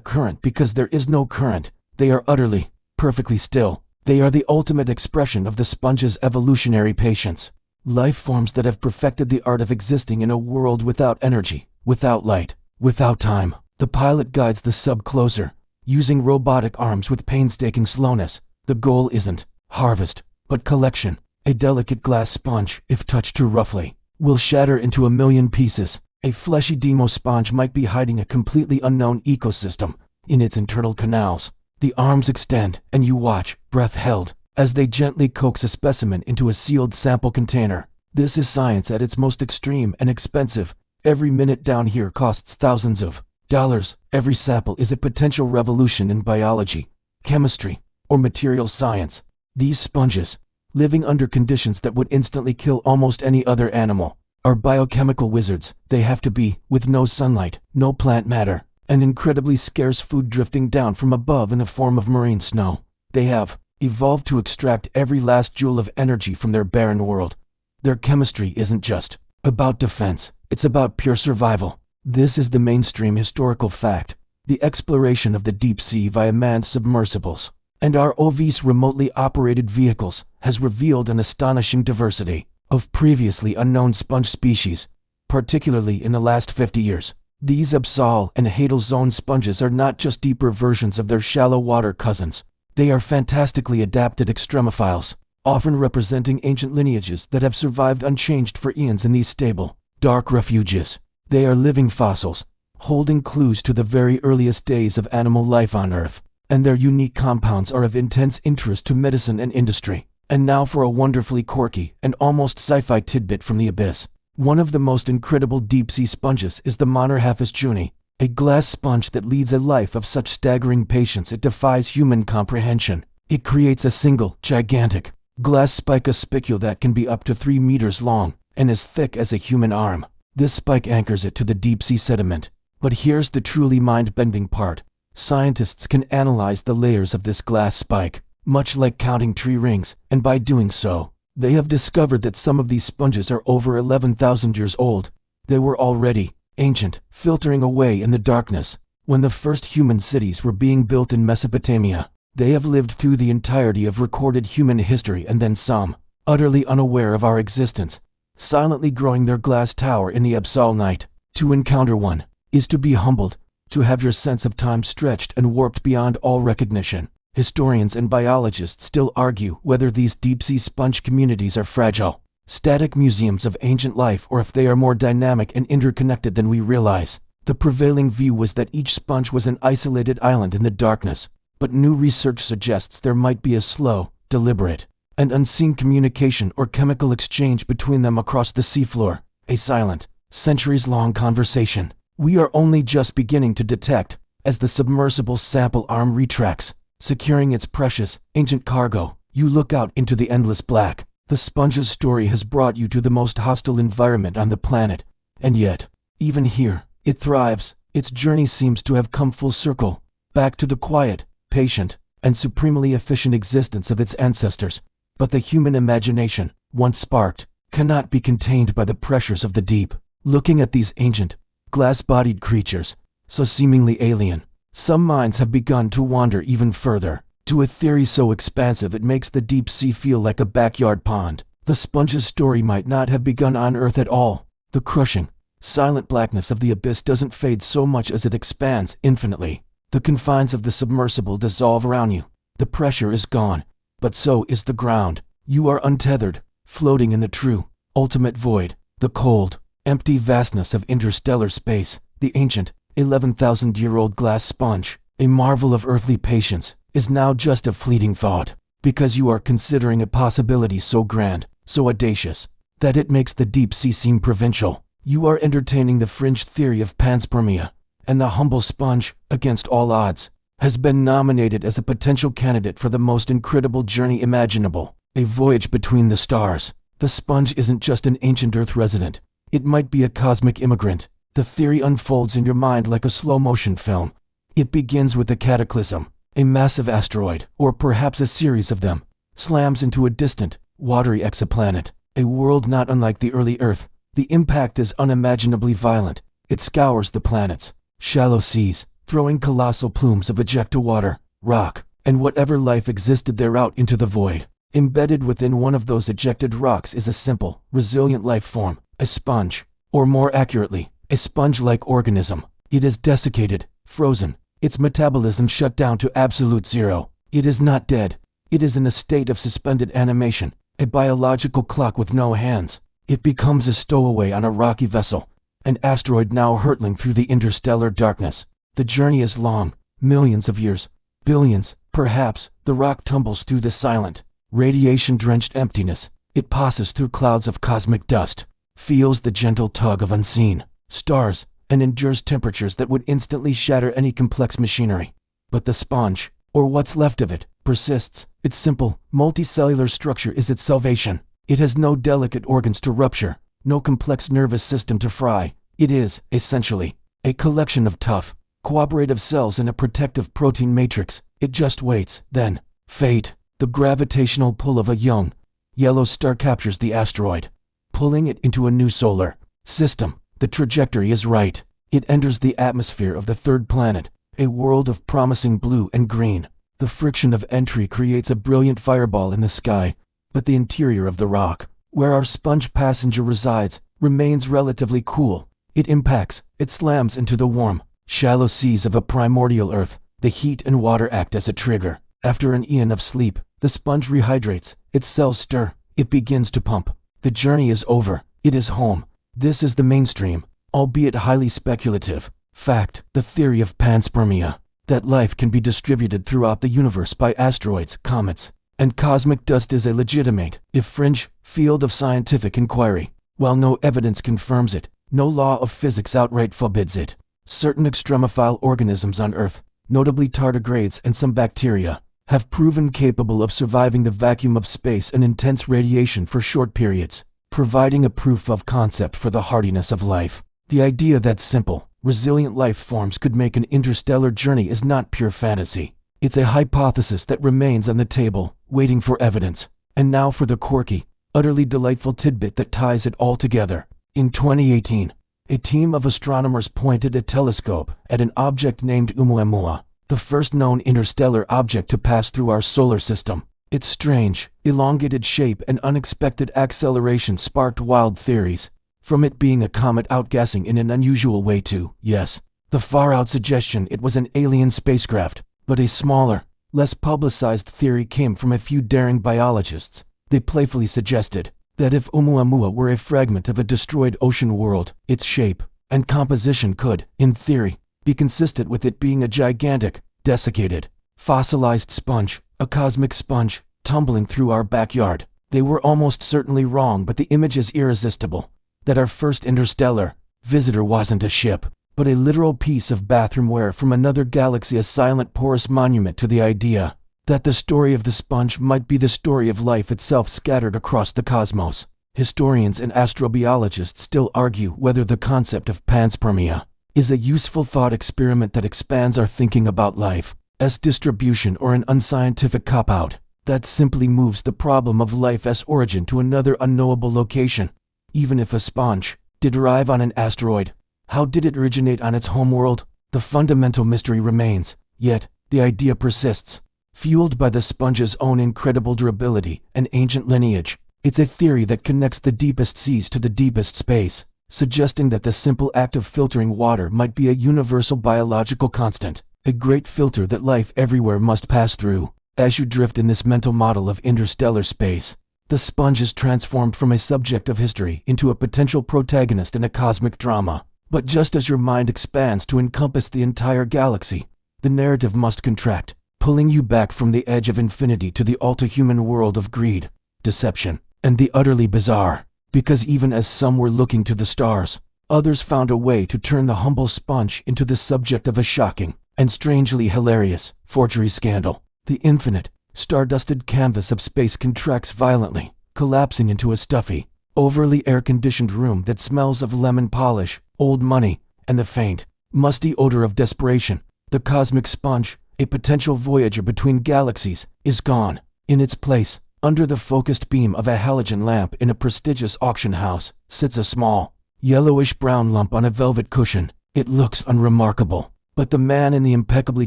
current because there is no current. They are utterly, perfectly still. They are the ultimate expression of the sponge's evolutionary patience. Life forms that have perfected the art of existing in a world without energy, without light, without time. The pilot guides the sub closer, using robotic arms with painstaking slowness. The goal isn't harvest, but collection. A delicate glass sponge, if touched too roughly, will shatter into a million pieces. A fleshy demo sponge might be hiding a completely unknown ecosystem in its internal canals. The arms extend, and you watch, breath held, as they gently coax a specimen into a sealed sample container. This is science at its most extreme and expensive. Every minute down here costs thousands of dollars. Every sample is a potential revolution in biology, chemistry, or material science. These sponges, living under conditions that would instantly kill almost any other animal, are biochemical wizards. They have to be, with no sunlight, no plant matter, and incredibly scarce food drifting down from above in the form of marine snow. They have evolved to extract every last joule of energy from their barren world. Their chemistry isn't just about defense, it's about pure survival. This is the mainstream historical fact. The exploration of the deep sea via manned submersibles and our ROVs, remotely operated vehicles, has revealed an astonishing diversity of previously unknown sponge species, particularly in the last 50 years. These Absol and Hadal zone sponges are not just deeper versions of their shallow water cousins. They are fantastically adapted extremophiles, often representing ancient lineages that have survived unchanged for eons in these stable, dark refuges. They are living fossils, holding clues to the very earliest days of animal life on Earth, and their unique compounds are of intense interest to medicine and industry. And now for a wonderfully quirky and almost sci-fi tidbit from the abyss. One of the most incredible deep-sea sponges is the Monorhaphis juni, a glass sponge that leads a life of such staggering patience it defies human comprehension. It creates a single, gigantic, glass spica spicule that can be up to 3 meters long and as thick as a human arm. This spike anchors it to the deep-sea sediment. But here's the truly mind-bending part. Scientists can analyze the layers of this glass spike, much like counting tree rings, and by doing so, they have discovered that some of these sponges are over 11,000 years old. They were already ancient, filtering away in the darkness when the first human cities were being built in Mesopotamia. They have lived through the entirety of recorded human history and then some, utterly unaware of our existence. silently growing their glass tower in the abyssal night. To encounter one is to be humbled, to have your sense of time stretched and warped beyond all recognition. Historians and biologists still argue whether these deep-sea sponge communities are fragile, static museums of ancient life, or if they are more dynamic and interconnected than we realize. The prevailing view was that each sponge was an isolated island in the darkness, but new research suggests there might be a slow, deliberate, and unseen communication or chemical exchange between them across the seafloor, a silent, centuries-long conversation we are only just beginning to detect as the submersible sample arm retracts, securing its precious, ancient cargo. You look out into the endless black. The sponge's story has brought you to the most hostile environment on the planet, and yet, even here, it thrives. Its journey seems to have come full circle, back to the quiet, patient, and supremely efficient existence of its ancestors. But the human imagination, once sparked, cannot be contained by the pressures of the deep. Looking at these ancient, glass-bodied creatures, so seemingly alien, some minds have begun to wander even further, to a theory so expansive it makes the deep sea feel like a backyard pond. The sponge's story might not have begun on Earth at all. The crushing, silent blackness of the abyss doesn't fade so much as it expands infinitely. The confines of the submersible dissolve around you. The pressure is gone, but so is the ground. You are untethered, floating in the true, ultimate void, the cold, empty vastness of interstellar space. The ancient, 11,000-year-old glass sponge, a marvel of earthly patience, is now just a fleeting thought, because you are considering a possibility so grand, so audacious, that it makes the deep sea seem provincial. You are entertaining the fringe theory of panspermia, and the humble sponge, against all odds, has been nominated as a potential candidate for the most incredible journey imaginable, a voyage between the stars. The sponge isn't just an ancient Earth resident. It might be a cosmic immigrant. The theory unfolds in your mind like a slow-motion film. It begins with a cataclysm. A massive asteroid, or perhaps a series of them, slams into a distant, watery exoplanet, a world not unlike the early Earth. The impact is unimaginably violent. It scours the planet's shallow seas, throwing colossal plumes of ejecta-water, rock, and whatever life existed there out into the void. Embedded within one of those ejected rocks is a simple, resilient life form, a sponge, or more accurately, a sponge-like organism. It is desiccated, frozen, its metabolism shut down to absolute zero. It is not dead. It is in a state of suspended animation, a biological clock with no hands. It becomes a stowaway on a rocky vessel, an asteroid now hurtling through the interstellar darkness. The journey is long, millions of years, billions, perhaps. The rock tumbles through the silent, radiation-drenched emptiness. It passes through clouds of cosmic dust, feels the gentle tug of unseen stars, and endures temperatures that would instantly shatter any complex machinery. But the sponge, or what's left of it, persists. Its simple, multicellular structure is its salvation. It has no delicate organs to rupture, no complex nervous system to fry. It is, essentially, a collection of tough, cooperative cells in a protective protein matrix. It just waits. Then, fate, the gravitational pull of a young, yellow star captures the asteroid, pulling it into a new solar system. The trajectory is right. It enters the atmosphere of the third planet, a world of promising blue and green. The friction of entry creates a brilliant fireball in the sky, but the interior of the rock, where our sponge passenger resides, remains relatively cool. It impacts, it slams into the warm, shallow seas of a primordial Earth. The heat and water act as a trigger. After an eon of sleep, the sponge rehydrates, its cells stir, it begins to pump. The journey is over. It is home. This is the mainstream, albeit highly speculative, fact, the theory of panspermia, that life can be distributed throughout the universe by asteroids, comets, and cosmic dust is a legitimate, if fringe, field of scientific inquiry. While no evidence confirms it, no law of physics outright forbids it. Certain extremophile organisms on Earth, notably tardigrades and some bacteria, have proven capable of surviving the vacuum of space and intense radiation for short periods, providing a proof of concept for the hardiness of life. The idea that simple, resilient life forms could make an interstellar journey is not pure fantasy. It's a hypothesis that remains on the table, waiting for evidence. And now for the quirky, utterly delightful tidbit that ties it all together. In 2018, a team of astronomers pointed a telescope at an object named Oumuamua, the first known interstellar object to pass through our solar system. Its strange, elongated shape and unexpected acceleration sparked wild theories, from it being a comet outgassing in an unusual way to, yes, the far-out suggestion it was an alien spacecraft. But a smaller, less publicized theory came from a few daring biologists. They playfully suggested that if Oumuamua were a fragment of a destroyed ocean world, its shape and composition could, in theory, be consistent with it being a gigantic, desiccated, fossilized sponge, a cosmic sponge, tumbling through our backyard. They were almost certainly wrong, but the image is irresistible. That our first interstellar visitor wasn't a ship, but a literal piece of bathroomware from another galaxy, a silent porous monument to the idea that the story of the sponge might be the story of life itself scattered across the cosmos. Historians and astrobiologists still argue whether the concept of panspermia is a useful thought experiment that expands our thinking about life's distribution, or an unscientific cop-out that simply moves the problem of life's origin to another unknowable location. Even if a sponge did arrive on an asteroid, how did it originate on its homeworld? The fundamental mystery remains, yet the idea persists. Fueled by the sponge's own incredible durability and ancient lineage, it's a theory that connects the deepest seas to the deepest space, suggesting that the simple act of filtering water might be a universal biological constant, a great filter that life everywhere must pass through. As you drift in this mental model of interstellar space, the sponge is transformed from a subject of history into a potential protagonist in a cosmic drama. But just as your mind expands to encompass the entire galaxy, the narrative must contract, pulling you back from the edge of infinity to the ultra-human world of greed, deception, and the utterly bizarre. Because even as some were looking to the stars, others found a way to turn the humble sponge into the subject of a shocking and strangely hilarious forgery scandal. The infinite, star-dusted canvas of space contracts violently, collapsing into a stuffy, overly air-conditioned room that smells of lemon polish, old money, and the faint, musty odor of desperation. The cosmic sponge, a potential voyager between galaxies, is gone. In its place, under the focused beam of a halogen lamp in a prestigious auction house, sits a small, yellowish-brown lump on a velvet cushion. It looks unremarkable, but the man in the impeccably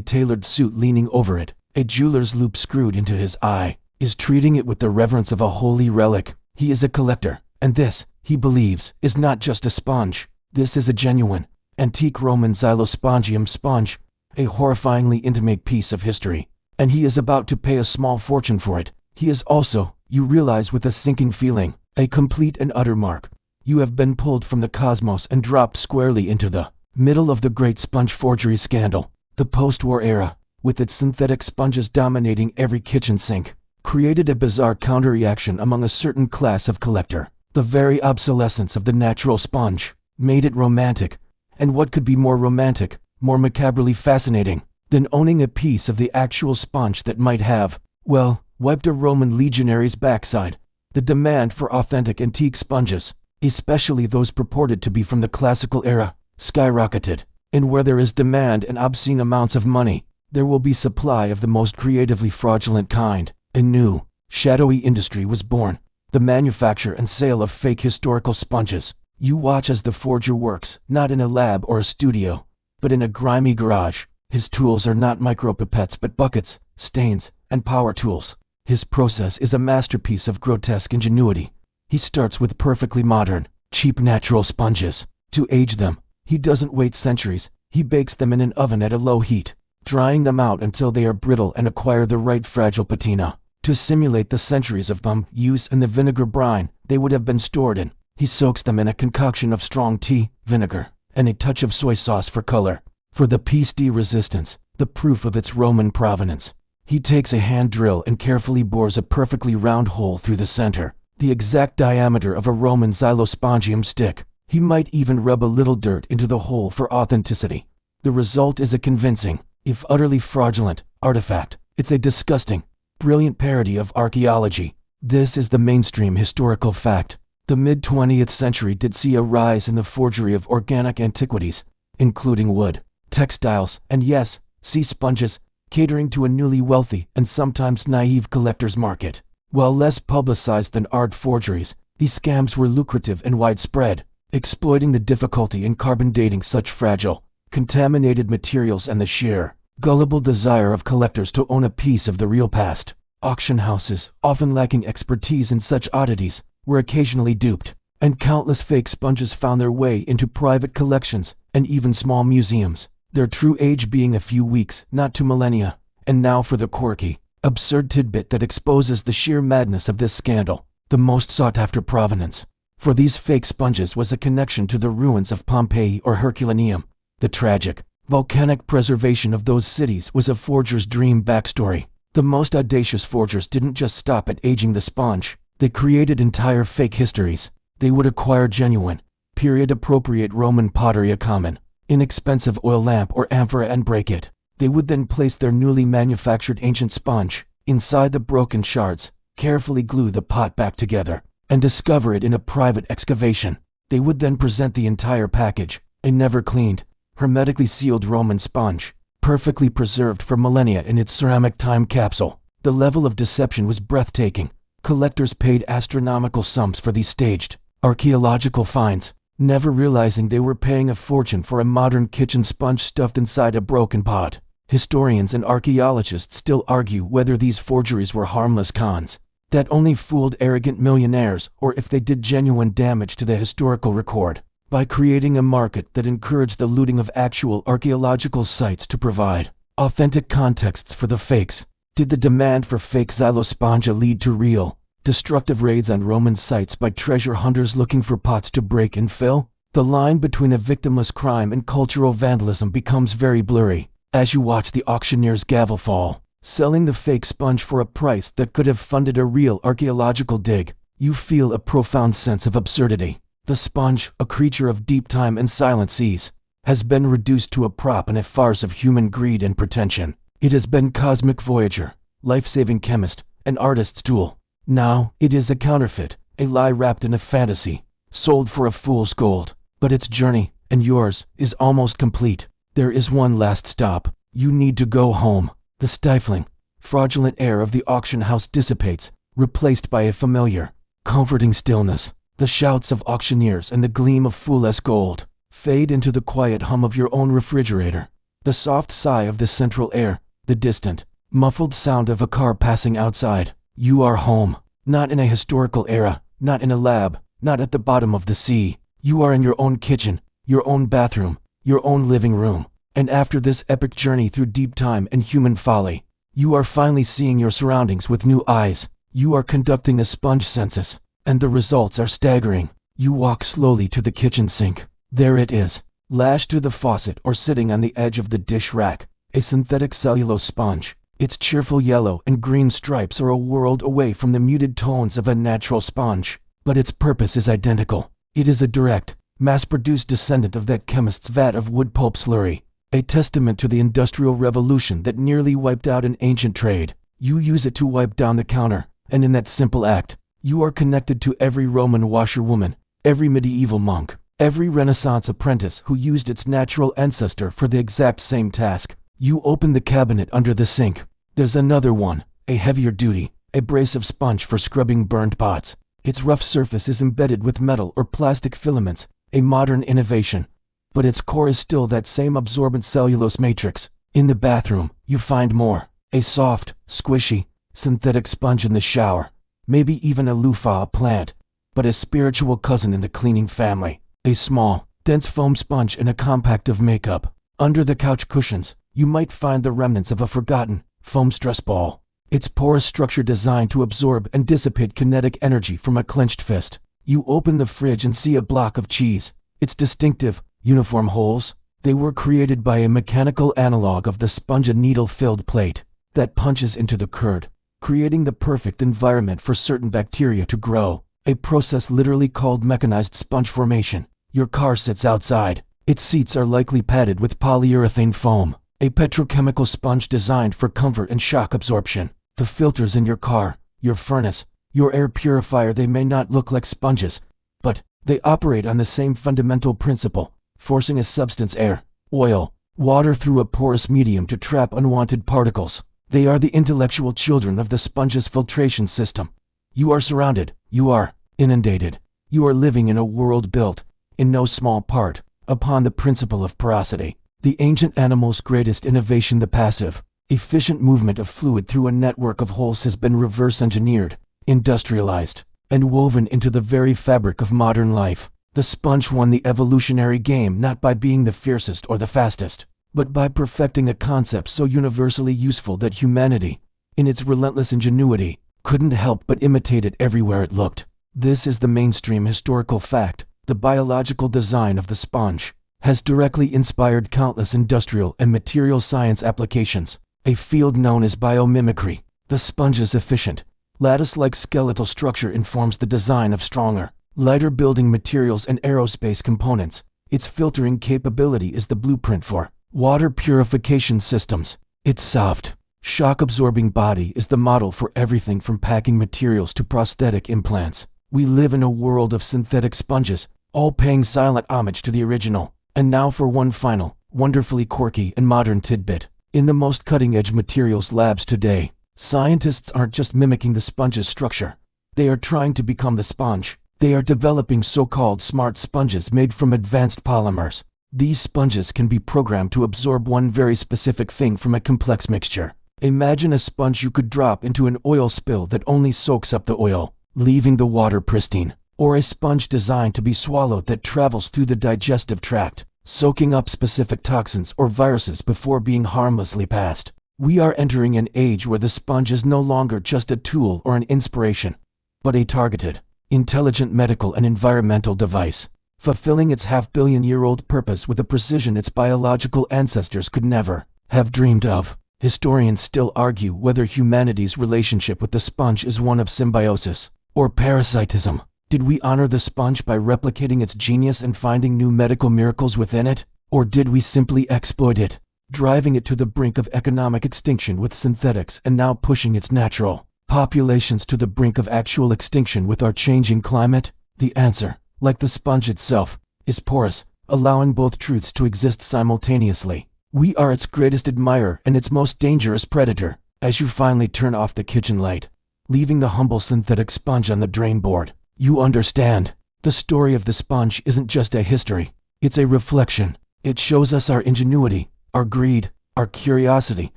tailored suit leaning over it, a jeweler's loop screwed into his eye, is treating it with the reverence of a holy relic. He is a collector, and this, he believes, is not just a sponge. This is a genuine, antique Roman xylospongium sponge, a horrifyingly intimate piece of history, and he is about to pay a small fortune for it. He is also, you realize with a sinking feeling, a complete and utter mark. You have been pulled from the cosmos and dropped squarely into the middle of the great sponge forgery scandal. The post-war era, with its synthetic sponges dominating every kitchen sink, created a bizarre counter-reaction among a certain class of collector. The very obsolescence of the natural sponge made it romantic, and what could be more romantic, more macabrely fascinating, than owning a piece of the actual sponge that might have, well, wiped a Roman legionary's backside? The demand for authentic antique sponges, especially those purported to be from the classical era, skyrocketed. And where there is demand and obscene amounts of money, there will be supply of the most creatively fraudulent kind. A new, shadowy industry was born, the manufacture and sale of fake historical sponges. You watch as the forger works, not in a lab or a studio, but in a grimy garage. His tools are not micropipettes but buckets, stains, and power tools. His process is a masterpiece of grotesque ingenuity. He starts with perfectly modern, cheap natural sponges. To age them, he doesn't wait centuries. He bakes them in an oven at a low heat, drying them out until they are brittle and acquire the right fragile patina. To simulate the centuries of use and the vinegar brine they would have been stored in, he soaks them in a concoction of strong tea, vinegar, and a touch of soy sauce for color. For the piece de resistance, the proof of its Roman provenance, he takes a hand drill and carefully bores a perfectly round hole through the center, the exact diameter of a Roman xylospongium stick. He might even rub a little dirt into the hole for authenticity. The result is a convincing, if utterly fraudulent, artifact. It's a disgusting, brilliant parody of archaeology. This is the mainstream historical fact. The mid-20th century did see a rise in the forgery of organic antiquities, including wood, textiles, and yes, sea sponges, catering to a newly wealthy and sometimes naive collector's market. While less publicized than art forgeries, these scams were lucrative and widespread, exploiting the difficulty in carbon dating such fragile, contaminated materials and the sheer, gullible desire of collectors to own a piece of the real past. Auction houses, often lacking expertise in such oddities, were occasionally duped, and countless fake sponges found their way into private collections and even small museums, their true age being a few weeks, not two millennia. And now for the quirky, absurd tidbit that exposes the sheer madness of this scandal, the most sought-after provenance. For these fake sponges was a connection to the ruins of Pompeii or Herculaneum. The tragic, volcanic preservation of those cities was a forger's dream backstory. The most audacious forgers didn't just stop at aging the sponge, they created entire fake histories. They would acquire genuine, period-appropriate Roman pottery, a common, inexpensive oil lamp or amphora, and break it. They would then place their newly manufactured ancient sponge inside the broken shards, carefully glue the pot back together, and discover it in a private excavation. They would then present the entire package, a never-cleaned, hermetically sealed Roman sponge, perfectly preserved for millennia in its ceramic time capsule. The level of deception was breathtaking. Collectors paid astronomical sums for these staged, archaeological finds, never realizing they were paying a fortune for a modern kitchen sponge stuffed inside a broken pot. Historians and archaeologists still argue whether these forgeries were harmless cons that only fooled arrogant millionaires, or if they did genuine damage to the historical record by creating a market that encouraged the looting of actual archaeological sites to provide authentic contexts for the fakes. Did the demand for fake xylospongia lead to real, destructive raids on Roman sites by treasure hunters looking for pots to break and fill? The line between a victimless crime and cultural vandalism becomes very blurry as you watch the auctioneer's gavel fall, selling the fake sponge for a price that could have funded a real archaeological dig. You feel a profound sense of absurdity. The sponge, a creature of deep time and silent seas, has been reduced to a prop and a farce of human greed and pretension. It has been cosmic voyager, life-saving chemist, an artist's tool. Now, it is a counterfeit, a lie wrapped in a fantasy, sold for a fool's gold. But its journey, and yours, is almost complete. There is one last stop. You need to go home. The stifling, fraudulent air of the auction house dissipates, replaced by a familiar, comforting stillness. The shouts of auctioneers and the gleam of fool-less gold fade into the quiet hum of your own refrigerator. The soft sigh of the central air, the distant, muffled sound of a car passing outside. You are home, not in a historical era, not in a lab, not at the bottom of the sea. You are in your own kitchen, your own bathroom, your own living room. And after this epic journey through deep time and human folly, you are finally seeing your surroundings with new eyes. You are conducting a sponge census, and the results are staggering. You walk slowly to the kitchen sink. There it is, lashed to the faucet or sitting on the edge of the dish rack, a synthetic cellulose sponge. Its cheerful yellow and green stripes are a world away from the muted tones of a natural sponge, but its purpose is identical. It is a direct, mass-produced descendant of that chemist's vat of wood pulp slurry, a testament to the Industrial Revolution that nearly wiped out an ancient trade. You use it to wipe down the counter, and in that simple act, you are connected to every Roman washerwoman, every medieval monk, every Renaissance apprentice who used its natural ancestor for the exact same task. You open the cabinet under the sink. There's another one, a heavier duty, abrasive sponge for scrubbing burned pots. Its rough surface is embedded with metal or plastic filaments, a modern innovation. But its core is still that same absorbent cellulose matrix. In the bathroom, you find more. A soft, squishy, synthetic sponge in the shower. Maybe even a loofah plant. But a spiritual cousin in the cleaning family. A small, dense foam sponge in a compact of makeup. Under the couch cushions, you might find the remnants of a forgotten, foam stress ball. Its porous structure designed to absorb and dissipate kinetic energy from a clenched fist. You open the fridge and see a block of cheese. Its distinctive, uniform holes, they were created by a mechanical analog of the sponge, a needle-filled plate that punches into the curd, creating the perfect environment for certain bacteria to grow, a process literally called mechanized sponge formation. Your car sits outside. Its seats are likely padded with polyurethane foam, a petrochemical sponge designed for comfort and shock absorption. The filters in your car, your furnace, your air purifier, they may not look like sponges, but they operate on the same fundamental principle, forcing a substance, air, oil, water through a porous medium to trap unwanted particles. They are the intellectual children of the sponge's filtration system. You are surrounded, you are inundated, you are living in a world built, in no small part, upon the principle of porosity. The ancient animal's greatest innovation, the passive, Efficient movement of fluid through a network of holes has been reverse engineered, industrialized, and woven into the very fabric of modern life. The sponge won the evolutionary game not by being the fiercest or the fastest, but by perfecting a concept so universally useful that humanity, in its relentless ingenuity, couldn't help but imitate it everywhere it looked. This is the mainstream historical fact. The biological design of the sponge has directly inspired countless industrial and material science applications, a field known as biomimicry. The sponge's efficient, lattice-like skeletal structure informs the design of stronger, lighter building materials and aerospace components. Its filtering capability is the blueprint for water purification systems. Its soft, shock-absorbing body is the model for everything from packing materials to prosthetic implants. We live in a world of synthetic sponges, all paying silent homage to the original. And now for one final, wonderfully quirky and modern tidbit. In the most cutting-edge materials labs today, scientists aren't just mimicking the sponge's structure. They are trying to become the sponge. They are developing so-called smart sponges made from advanced polymers. These sponges can be programmed to absorb one very specific thing from a complex mixture. Imagine a sponge you could drop into an oil spill that only soaks up the oil, leaving the water pristine. Or a sponge designed to be swallowed that travels through the digestive tract, soaking up specific toxins or viruses before being harmlessly passed. We are entering an age where the sponge is no longer just a tool or an inspiration, but a targeted, intelligent medical and environmental device, fulfilling its half-billion-year-old purpose with a precision its biological ancestors could never have dreamed of. Historians still argue whether humanity's relationship with the sponge is one of symbiosis or parasitism. Did we honor the sponge by replicating its genius and finding new medical miracles within it? Or did we simply exploit it, driving it to the brink of economic extinction with synthetics and now pushing its natural populations to the brink of actual extinction with our changing climate? The answer, like the sponge itself, is porous, allowing both truths to exist simultaneously. We are its greatest admirer and its most dangerous predator. As you finally turn off the kitchen light, leaving the humble synthetic sponge on the drain board, you understand. The story of the sponge isn't just a history, it's a reflection. It shows us our ingenuity, our greed, our curiosity,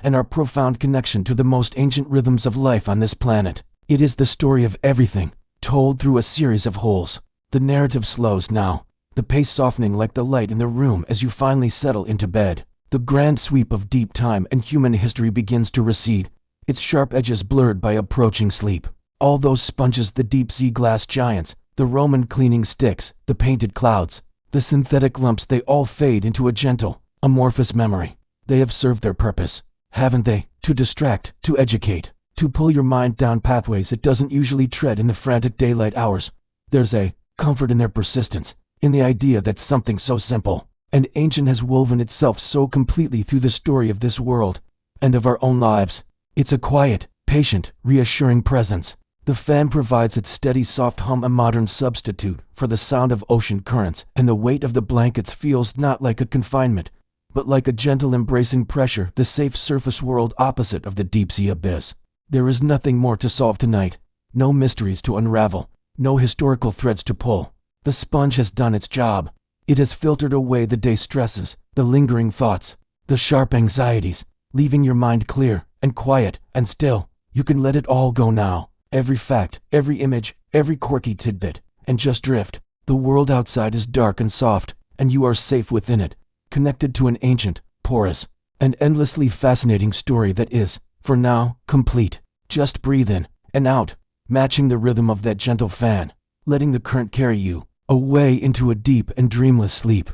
and our profound connection to the most ancient rhythms of life on this planet. It is the story of everything, told through a series of holes. The narrative slows now, the pace softening like the light in the room as you finally settle into bed. The grand sweep of deep time and human history begins to recede, its sharp edges blurred by approaching sleep. All those sponges, the deep-sea glass giants, the Roman cleaning sticks, the painted clouds, the synthetic lumps, they all fade into a gentle, amorphous memory. They have served their purpose, haven't they? To distract, to educate, to pull your mind down pathways it doesn't usually tread in the frantic daylight hours. There's a comfort in their persistence, in the idea that something so simple and ancient has woven itself so completely through the story of this world and of our own lives. It's a quiet, patient, reassuring presence. The fan provides its steady soft hum, a modern substitute for the sound of ocean currents, and the weight of the blankets feels not like a confinement, but like a gentle embracing pressure, the safe surface world opposite of the deep-sea abyss. There is nothing more to solve tonight, no mysteries to unravel, no historical threads to pull. The sponge has done its job. It has filtered away the day stresses, the lingering thoughts, the sharp anxieties, leaving your mind clear and quiet and still. You can let it all go now. Every fact, every image, every quirky tidbit, and just drift. The world outside is dark and soft, and you are safe within it, connected to an ancient, porous, and endlessly fascinating story that is, for now, complete. Just breathe in and out, matching the rhythm of that gentle fan, letting the current carry you away into a deep and dreamless sleep.